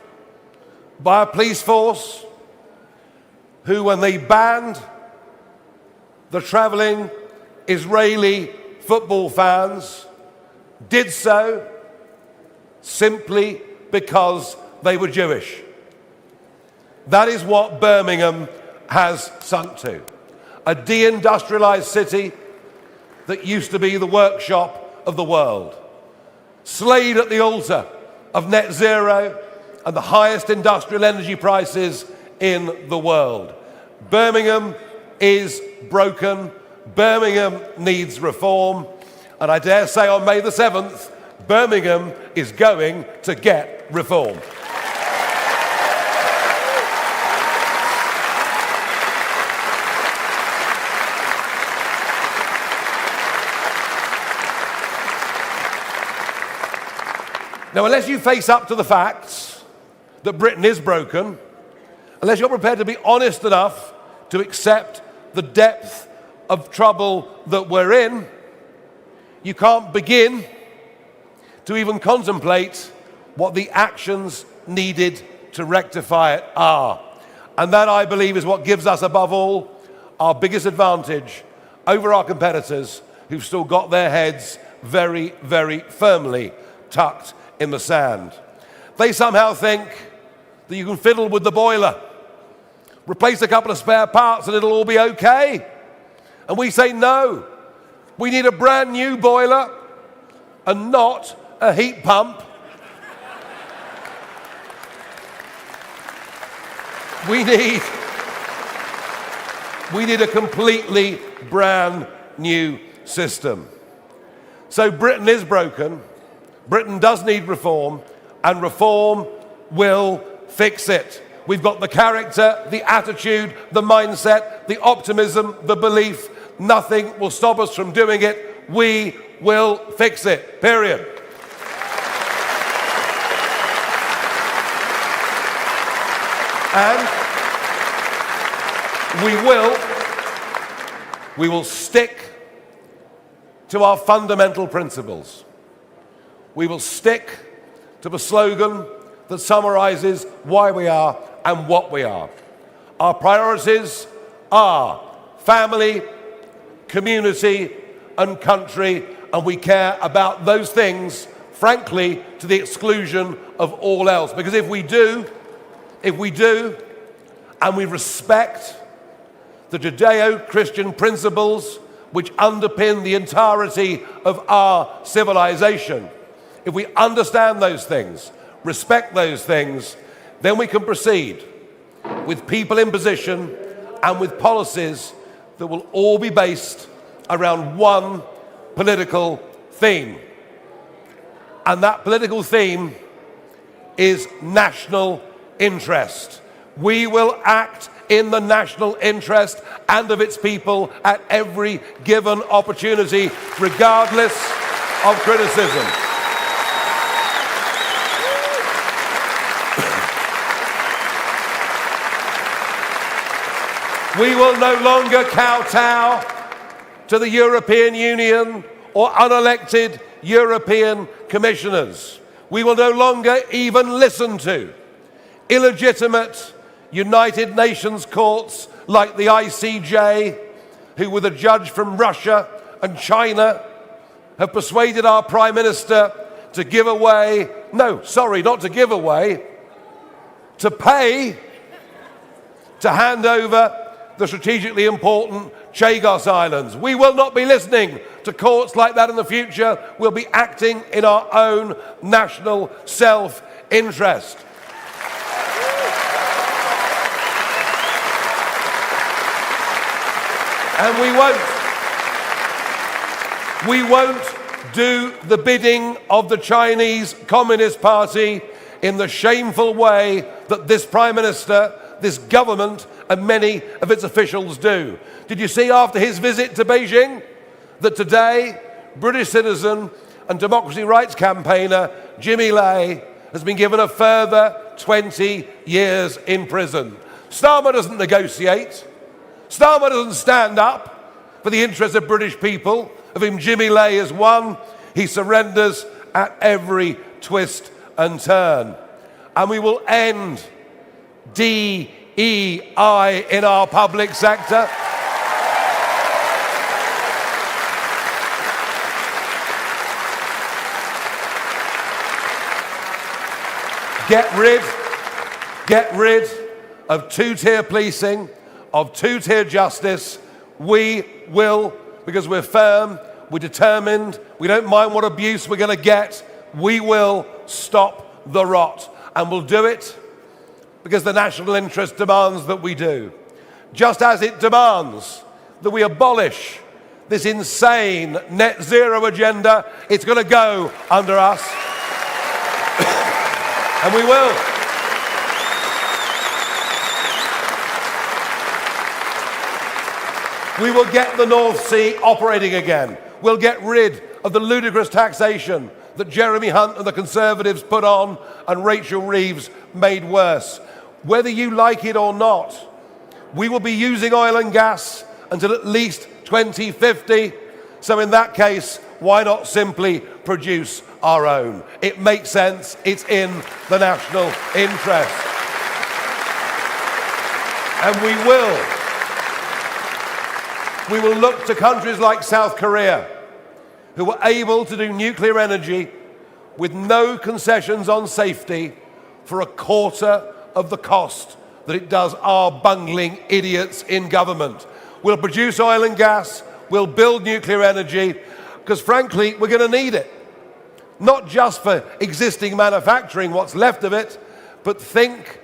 by a police force who, when they banned the travelling Israeli football fans, did so simply because they were Jewish. That is what Birmingham has sunk to. A deindustrialized city that used to be the workshop of the world. Slayed at the altar of net zero and the highest industrial energy prices in the world. Birmingham is broken. Birmingham needs reform. And I dare say on May the 7th, Birmingham is going to get reform. Now, unless you face up to the facts that Britain is broken, unless you're prepared to be honest enough to accept the depth of trouble that we're in, you can't begin to even contemplate what the actions needed to rectify it are. And that, I believe, is what gives us, above all, our biggest advantage over our competitors who've still got their heads very, very firmly tucked in the sand. They somehow think that you can fiddle with the boiler, replace a couple of spare parts and it'll all be okay. And we say no. We need a brand new boiler and not a heat pump. We need a completely brand new system. So Britain is broken. Britain does need reform, and reform will fix it. We've got the character, the attitude, the mindset, the optimism, the belief. Nothing will stop us from doing it. We will fix it, period. And we will stick to our fundamental principles. We will stick to the slogan that summarizes why we are and what we are. Our priorities are family, community, and country, and we care about those things, frankly, to the exclusion of all else. Because if we do, and we respect the Judeo-Christian principles which underpin the entirety of our civilization, if we understand those things, respect those things, then we can proceed with people in position and with policies that will all be based around one political theme. And that political theme is national interest. We will act in the national interest and of its people at every given opportunity, regardless of criticism. We will no longer kowtow to the European Union or unelected European commissioners. We will no longer even listen to illegitimate United Nations courts like the ICJ, who, with a judge from Russia and China, have persuaded our Prime Minister to give away, to pay to hand over the strategically important Chagos Islands. We will not be listening to courts like that in the future. We'll be acting in our own national self-interest. And we won't do the bidding of the Chinese Communist Party in the shameful way that this Prime Minister, this government, and many of its officials do. Did you see after his visit to Beijing that today British citizen and democracy rights campaigner Jimmy Lai has been given a further 20 years in prison? Starmer doesn't negotiate. Starmer doesn't stand up for the interests of British people, of whom Jimmy Lai is one. He surrenders at every twist and turn. And we will end DEI in our public sector. Get rid of two-tier policing, of two-tier justice. We will, because we're firm, we're determined, we don't mind what abuse we're going to get. We will stop the rot. And we'll do it because the national interest demands that we do. Just as it demands that we abolish this insane net zero agenda, it's going to go under us. And we will. We will get the North Sea operating again. We'll get rid of the ludicrous taxation that Jeremy Hunt and the Conservatives put on and Rachel Reeves made worse. Whether you like it or not, we will be using oil and gas until at least 2050. So in that case, why not simply produce our own? It makes sense. It's in the national interest. And we will look to countries like South Korea, who were able to do nuclear energy with no concessions on safety for a quarter of the cost that it does our bungling idiots in government. We'll produce oil and gas, we'll build nuclear energy, because frankly, we're going to need it. Not just for existing manufacturing, what's left of it, but think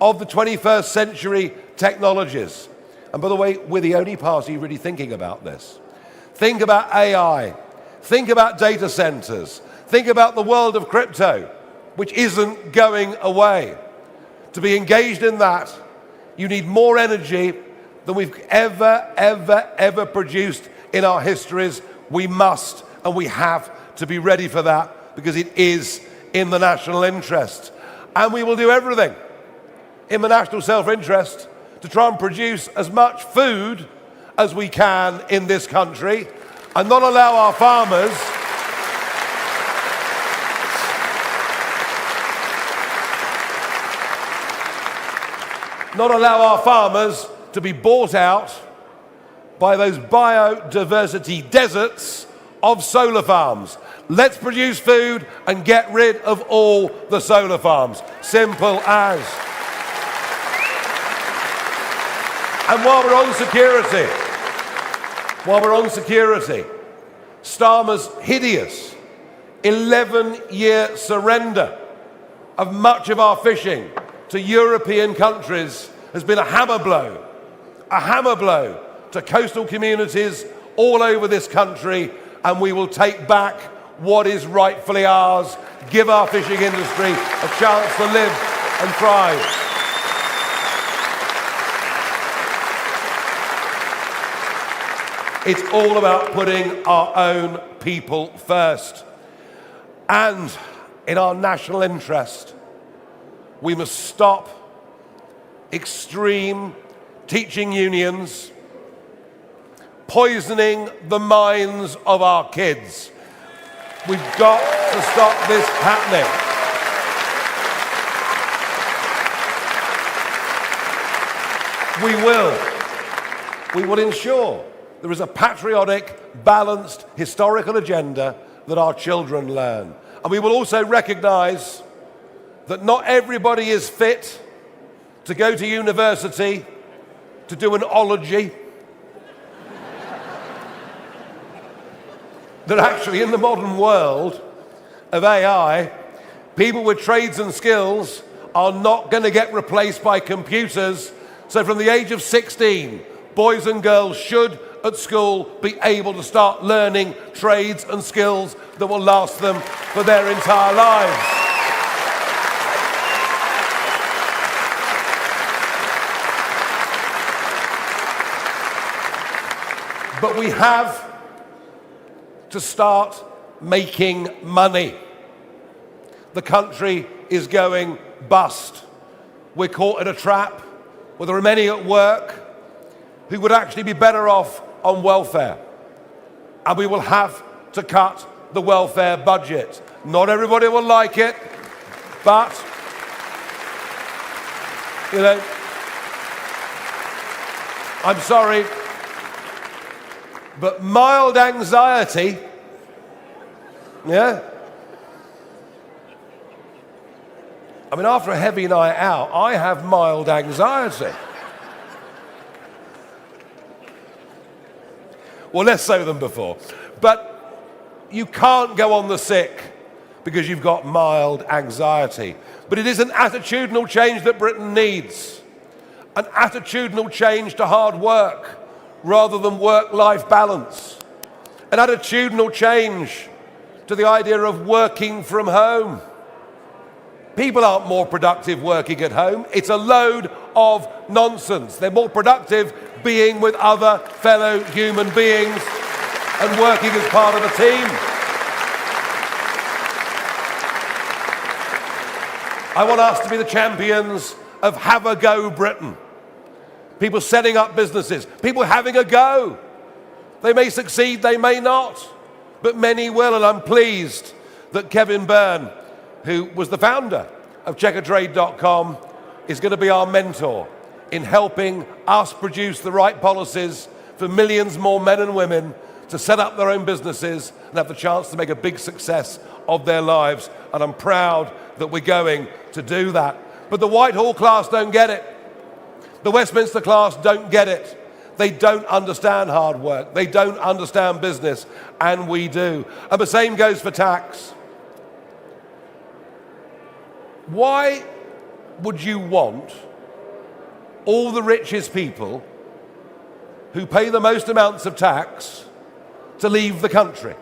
of the 21st century technologies. And by the way, we're the only party really thinking about this. Think about AI. Think about data centers. Think about the world of crypto, which isn't going away. To be engaged in that, you need more energy than we've ever produced in our histories. We must and we have to be ready for that because it is in the national interest. And we will do everything in the national self-interest to try and produce as much food as we can in this country and not allow our farmers to be bought out by those biodiversity deserts of solar farms. Let's produce food and get rid of all the solar farms. Simple as. And while we're on security, Starmer's hideous 11-year surrender of much of our fishing to European countries has been a hammer blow to coastal communities all over this country, and we will take back what is rightfully ours, give our fishing industry a chance to live and thrive. It's all about putting our own people first. And in our national interest, we must stop extreme teaching unions poisoning the minds of our kids. We've got to stop this happening. We will ensure there is a patriotic, balanced, historical agenda that our children learn. And we will also recognize that not everybody is fit to go to university to do an ology. That actually in the modern world of AI, people with trades and skills are not going to get replaced by computers. So from the age of 16, boys and girls should at school be able to start learning trades and skills that will last them for their entire lives. But we have to start making money. The country is going bust. We're caught in a trap where there are many at work who would actually be better off on welfare. And we will have to cut the welfare budget. Not everybody will like it, but, I'm sorry, but mild anxiety, I mean, after a heavy night out, I have mild anxiety. Well, less so than before. But you can't go on the sick because you've got mild anxiety. But it is an attitudinal change that Britain needs. An attitudinal change to hard work rather than work-life balance. An attitudinal change to the idea of working from home. People aren't more productive working at home. It's a load of nonsense. They're more productive being with other fellow human beings and working as part of a team. I want us to be the champions of have a go Britain. People setting up businesses, people having a go. They may succeed, they may not, but many will, and I'm pleased that Kevin Byrne, who was the founder of checkertrade.com, is going to be our mentor in helping us produce the right policies for millions more men and women to set up their own businesses and have the chance to make a big success of their lives. And I'm proud that we're going to do that. But the Whitehall class don't get it. The Westminster class don't get it. They don't understand hard work. They don't understand business, and we do. And the same goes for tax. Why would you want all the richest people who pay the most amounts of tax to leave the country?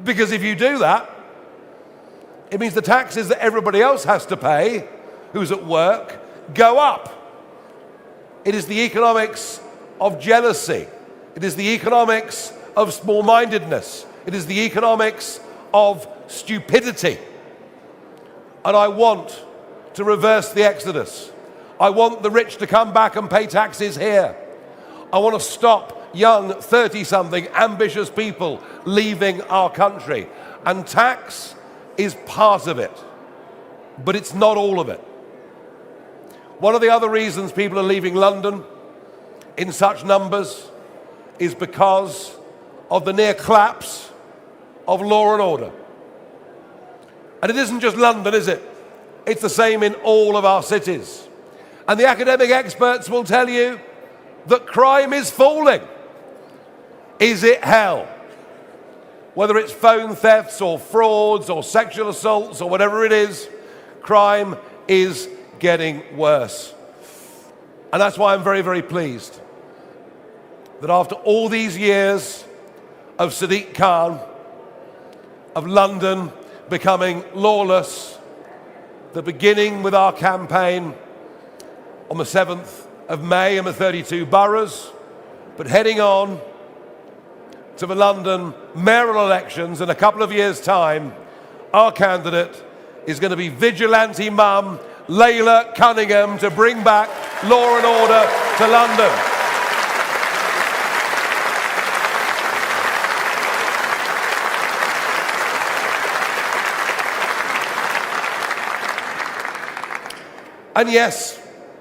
Because if you do that, it means the taxes that everybody else has to pay, who's at work, go up. It is the economics of jealousy. It is the economics of small-mindedness. It is the economics of stupidity. And I want to reverse the exodus. I want the rich to come back and pay taxes here. I want to stop young 30-something ambitious people leaving our country. And tax is part of it, but it's not all of it. One of the other reasons people are leaving London in such numbers is because of the near collapse of law and order. And it isn't just London, is it? It's the same in all of our cities. And the academic experts will tell you that crime is falling. Is it hell? Whether it's phone thefts or frauds or sexual assaults or whatever it is, crime is getting worse. And that's why I'm very, very pleased that after all these years of Sadiq Khan, of London becoming lawless, the beginning with our campaign on the 7th of May in the 32 boroughs, but heading on to the London mayoral elections in a couple of years' time, our candidate is going to be vigilante mum Layla Cunningham to bring back law and order to London. And yes,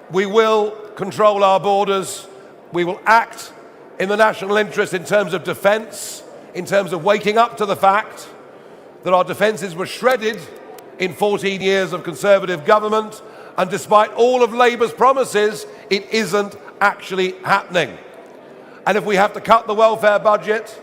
we will control our borders. We will act in the national interest in terms of defence, in terms of waking up to the fact that our defences were shredded in 14 years of Conservative government, and despite all of Labour's promises, it isn't actually happening. And if we have to cut the welfare budget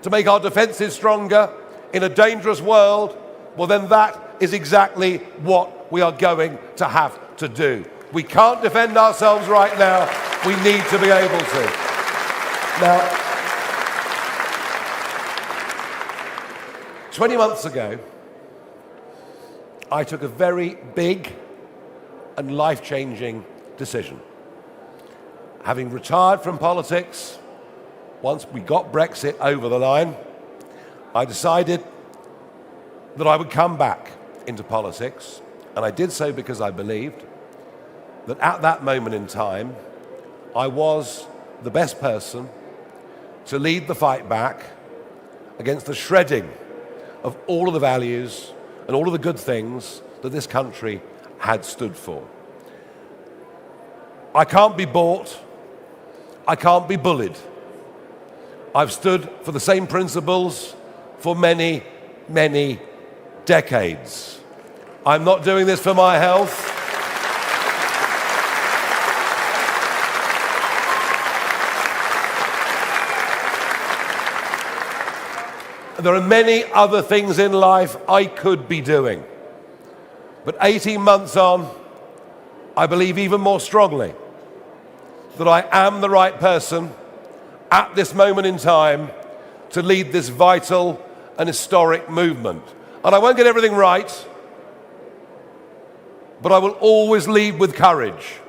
to make our defences stronger in a dangerous world, well then that is exactly what we are going to have to do. We can't defend ourselves right now. We need to be able to. Now, 20 months ago, I took a very big and life-changing decision. Having retired from politics, once we got Brexit over the line, I decided that I would come back into politics, and I did so because I believed that at that moment in time, I was the best person to lead the fight back against the shredding of all of the values and all of the good things that this country had stood for. I can't be bought. I can't be bullied. I've stood for the same principles for many, many decades. I'm not doing this for my health. There are many other things in life I could be doing. But 18 months on, I believe even more strongly that I am the right person at this moment in time to lead this vital and historic movement. And I won't get everything right, but I will always lead with courage.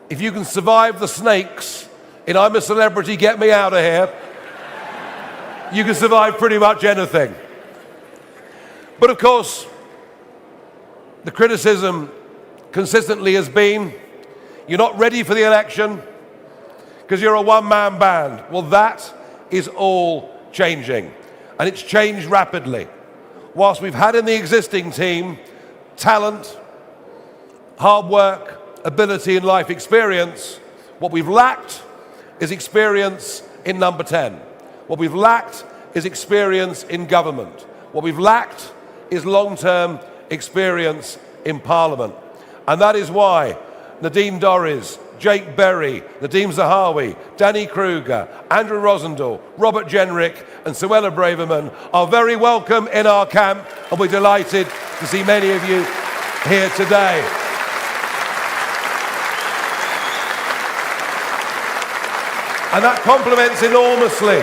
If you can survive the snakes in I'm a Celebrity, Get Me Out of Here, you can survive pretty much anything. But of course, the criticism consistently has been, you're not ready for the election because you're a one-man band. Well, that is all changing, and it's changed rapidly. Whilst we've had in the existing team talent, hard work, ability, and life experience, what we've lacked is experience in number 10. What we've lacked is experience in government. What we've lacked is long-term experience in Parliament. And that is why Nadine Dorries, Jake Berry, Nadeem Zahawi, Danny Kruger, Andrew Rosendahl, Robert Jenrick, and Suella Braverman are very welcome in our camp, and we're delighted to see many of you here today. And that complements enormously.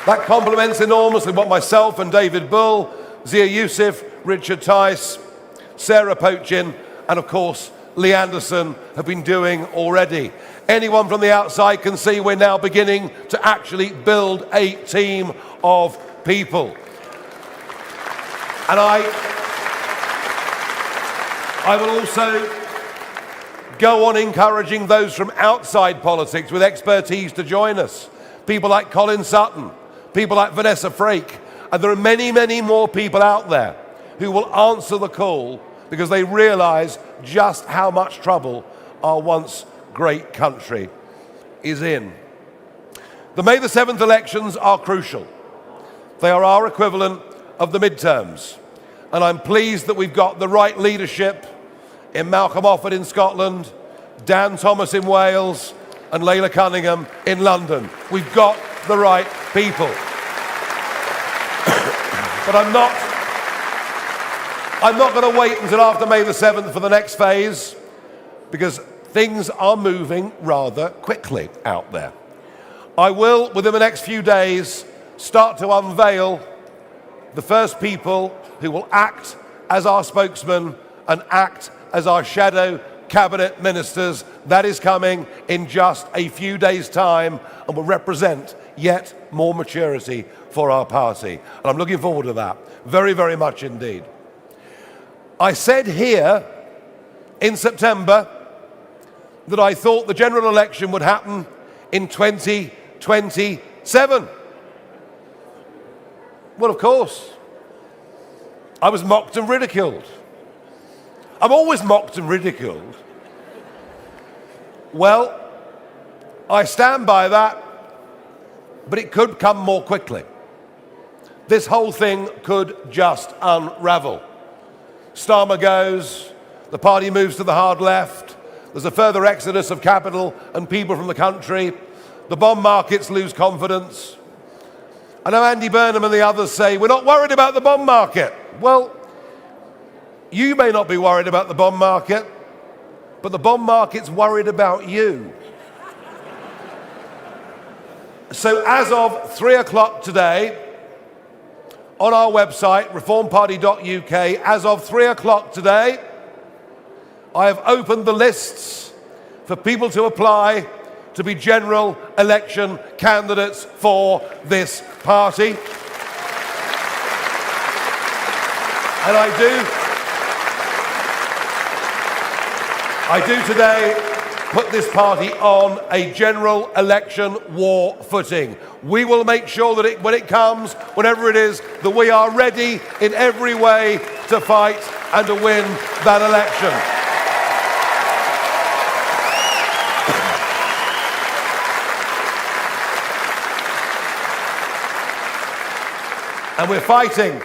That complements enormously what myself and David Bull, Zia Youssef, Richard Tice, Sarah Pochin, and of course, Lee Anderson have been doing already. Anyone from the outside can see we're now beginning to actually build a team of people. And I will also go on encouraging those from outside politics with expertise to join us. People like Colin Sutton, people like Vanessa Frake, and there are many, many more people out there who will answer the call because they realize just how much trouble our once great country is in. The May the 7th elections are crucial. They are our equivalent of the midterms. And I'm pleased that we've got the right leadership in Malcolm Offord in Scotland, Dan Thomas in Wales, and Leila Cunningham in London. We've got the right people. But I'm not going to wait until after May the 7th for the next phase, because things are moving rather quickly out there. I will, within the next few days, start to unveil the first people who will act as our spokesman and act as our shadow cabinet ministers. That is coming in just a few days' time and will represent yet more maturity for our party. And I'm looking forward to that, very, very much indeed. I said here in September that I thought the general election would happen in 2027. Well, of course, I was mocked and ridiculed. I'm always mocked and ridiculed. Well, I stand by that, but it could come more quickly. This whole thing could just unravel. Starmer goes, the party moves to the hard left, there's a further exodus of capital and people from the country, the bond markets lose confidence. I know Andy Burnham and the others say, we're not worried about the bond market. Well, you may not be worried about the bond market, but the bond market's worried about you. So as of 3 o'clock today, on our website, reformparty.uk, as of 3 o'clock today, I have opened the lists for people to apply to be general election candidates for this party. And I do today put this party on a general election war footing. We will make sure that when it comes, whenever it is, that we are ready in every way to fight and to win that election. And we're fighting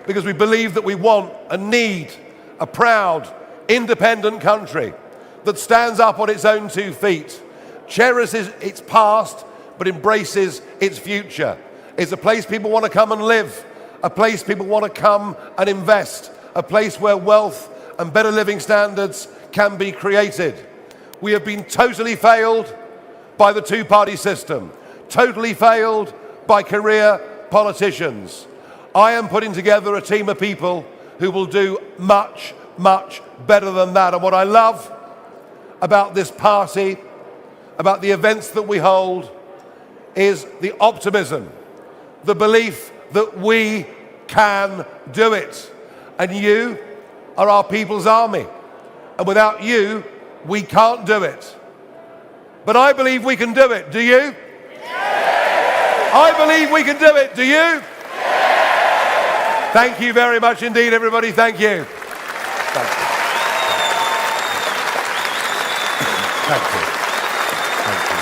because we believe that we want and need a proud, independent country that stands up on its own 2 feet, cherishes its past, but embraces its future. It's a place people want to come and live, a place people want to come and invest, a place where wealth and better living standards can be created. We have been totally failed by the two-party system, totally failed by career politicians. I am putting together a team of people who will do much, much better than that. And what I love about this party, about the events that we hold, is the optimism, the belief that we can do it. And you are our people's army. And without you, we can't do it. But I believe we can do it. Do you? I believe we can do it. Do you? Thank you very much indeed, everybody. Thank you. Thank you. Thank you. Thank you.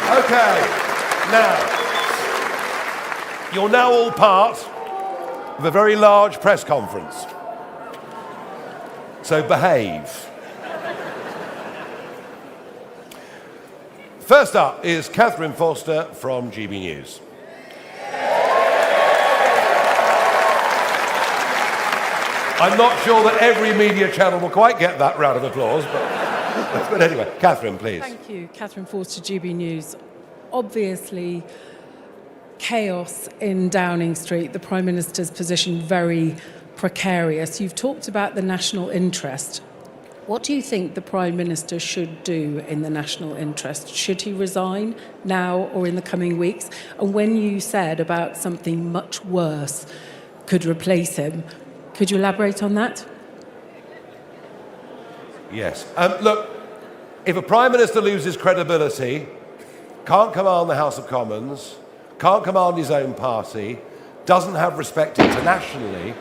Okay, now, you're now all part of a very large press conference. So behave. First up is Catherine Foster from GB News. I'm not sure that every media channel will quite get that round of applause, but anyway, Catherine, please. Thank you, Catherine Forster, GB News. Obviously, chaos in Downing Street, the Prime Minister's position very precarious. You've talked about the national interest. What do you think the Prime Minister should do in the national interest? Should he resign now or in the coming weeks? And when you said about something much worse could replace him, could you elaborate on that? Yes. Look, if a Prime Minister loses credibility, can't command the House of Commons, can't command his own party, doesn't have respect internationally,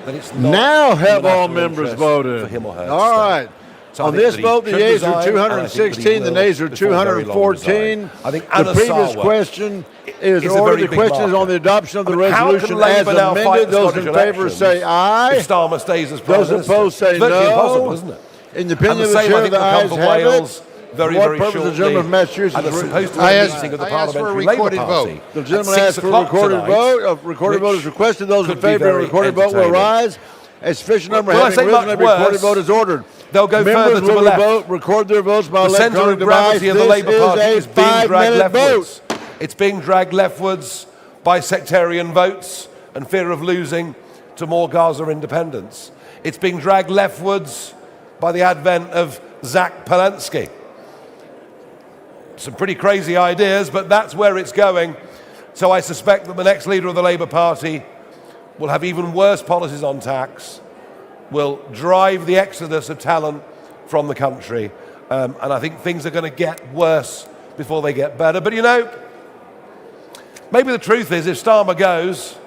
then it's not. Now have all members voted. For him or her. All right. So on this vote, the yeas are 216, the nays are 214. The previous question is ordered. The question is on the adoption of the resolution as amended. Those in favor say aye. If Starmer stays as Prime Minister. Those opposed say no. Impossible, isn't it? In the opinion of the chair, the ayes have it. Very, what very purpose shortly, the gentleman of Massachusetts? and supposed to be a meeting of the Parliamentary Labour Party. The gentleman asked for a recorded vote. A recorded vote is requested. Those in favour of a recorded vote will rise. A sufficient number having risen, a recorded vote is ordered. They'll go further to the left. Vote, record their votes by the centre of gravity of the Labour Party is being dragged leftwards. It's being dragged leftwards by sectarian votes and fear of losing to more Gaza independence. It's being dragged leftwards by the advent of Zach Polanski. Some pretty crazy ideas, but that's where it's going. So I suspect that the next leader of the Labour Party will have even worse policies on tax, will drive the exodus of talent from the country, and I think things are going to get worse before they get better. But you know, maybe the truth is, if Starmer goes,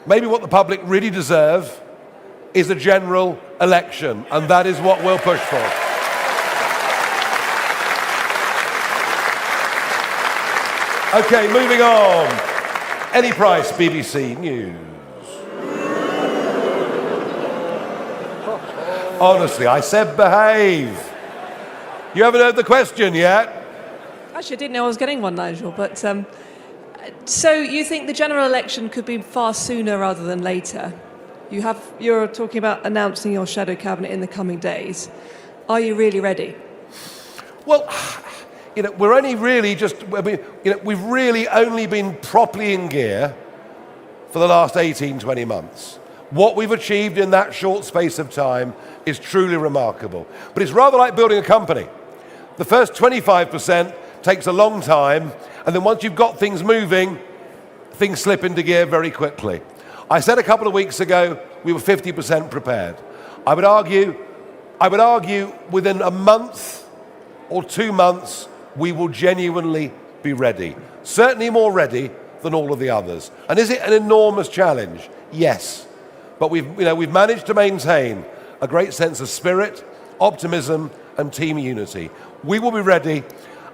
maybe what the public really deserve is a general election, and that is what we'll push for. Okay, moving on. Any Price, BBC News. Honestly, I said behave. You haven't heard the question yet? Actually, I didn't know I was getting one, Nigel, but so you think the general election could be far sooner rather than later? You're talking about announcing your shadow cabinet in the coming days. Are you really ready? Well, you know, we're only really we've really only been properly in gear for the last 18, 20 months. What we've achieved in that short space of time is truly remarkable. But it's rather like building a company. The first 25% takes a long time, and then once you've got things moving, things slip into gear very quickly. I said a couple of weeks ago we were 50% prepared. I would argue within a month or 2 months, we will genuinely be ready. Certainly more ready than all of the others. And is it an enormous challenge? Yes. But we've managed to maintain a great sense of spirit, optimism, and team unity. We will be ready,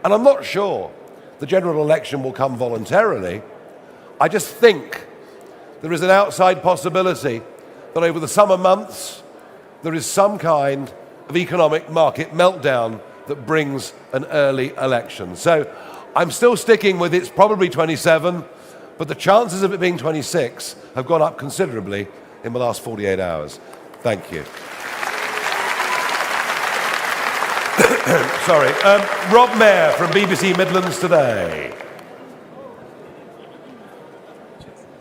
and I'm not sure the general election will come voluntarily. I just think there is an outside possibility that over the summer months, there is some kind of economic market meltdown that brings an early election. So I'm still sticking with it's probably 27, but the chances of it being 26 have gone up considerably in the last 48 hours. Thank you. Sorry. Rob Mayer from BBC Midlands Today.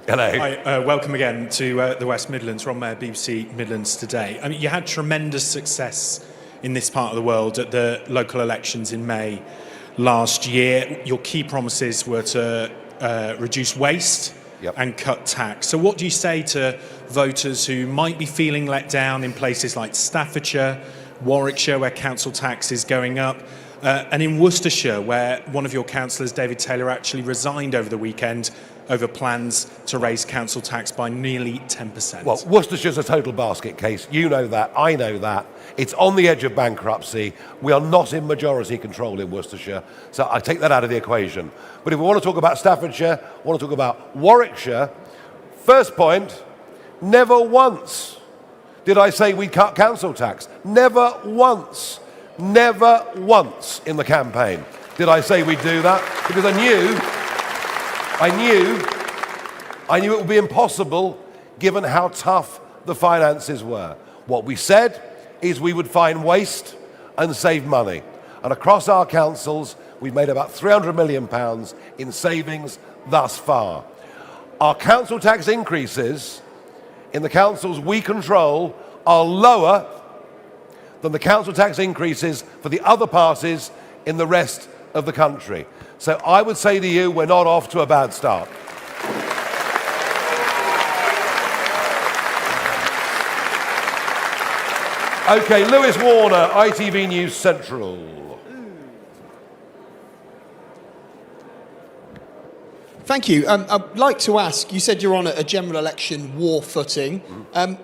Hello. Hi, welcome again to the West Midlands. Rob Mayer, BBC Midlands Today. I mean, you had tremendous success in this part of the world at the local elections in May last year. Your key promises were to reduce waste and cut tax. So what do you say to voters who might be feeling let down in places like Staffordshire, Warwickshire, where council tax is going up, and in Worcestershire, where one of your councillors, David Taylor, actually resigned over the weekend over plans to raise council tax by nearly 10%? Well, Worcestershire's a total basket case. You know that. I know that. It's on the edge of bankruptcy. We are not in majority control in Worcestershire, so I take that out of the equation. But if we want to talk about Staffordshire, want to talk about Warwickshire, first point, never once did I say we'd cut council tax. Never once in the campaign did I say we'd do that, because I knew it would be impossible given how tough the finances were. What we said is we would find waste and save money. And across our councils, we've made about £300 million in savings thus far. Our council tax increases in the councils we control are lower than the council tax increases for the other parties in the rest of the country. So I would say to you, we're not off to a bad start. Okay, Lewis Warner, ITV News Central. Thank you. I'd like to ask, you said you're on a general election war footing.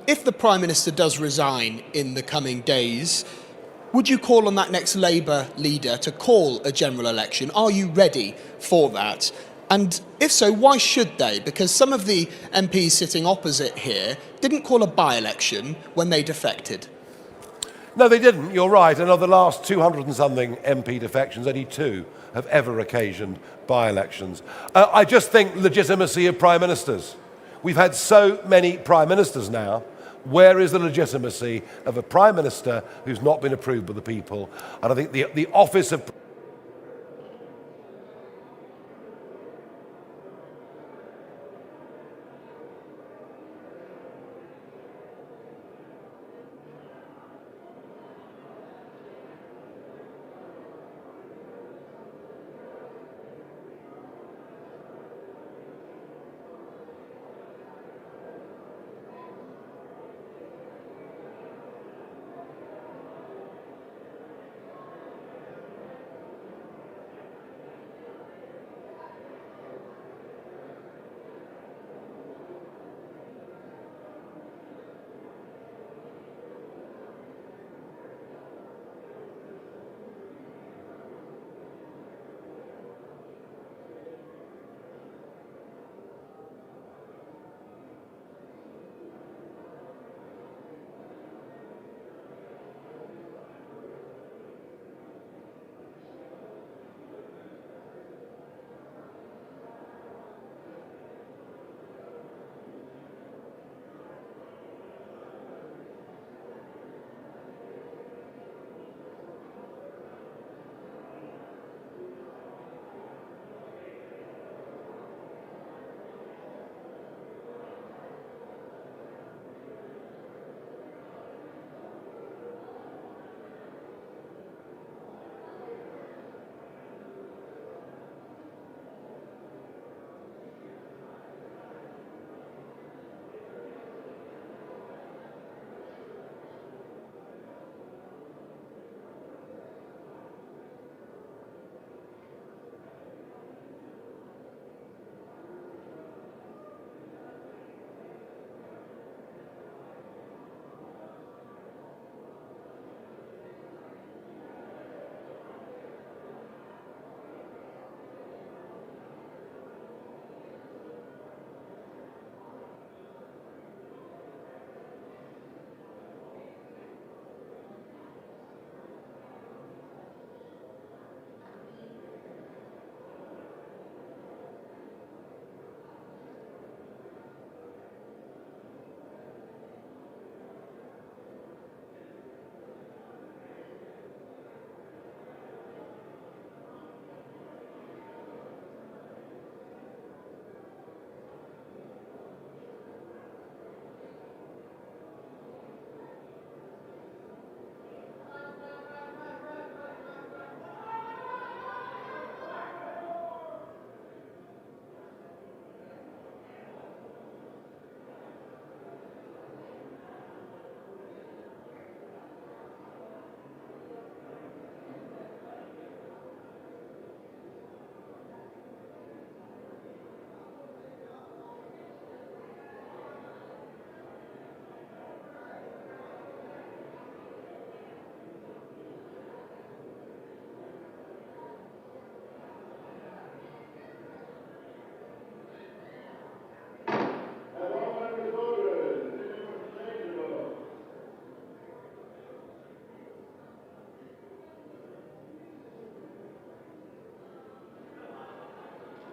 If the Prime Minister does resign in the coming days, would you call on that next Labour leader to call a general election? Are you ready for that? And if so, why should they? Because some of the MPs sitting opposite here didn't call a by-election when they defected. No, they didn't. You're right. And of the last 200 and something MP defections, only 2 have ever occasioned by-elections. I just think legitimacy of prime ministers. We've had so many prime ministers now. Where is the legitimacy of a prime minister who's not been approved by the people? And I think the office of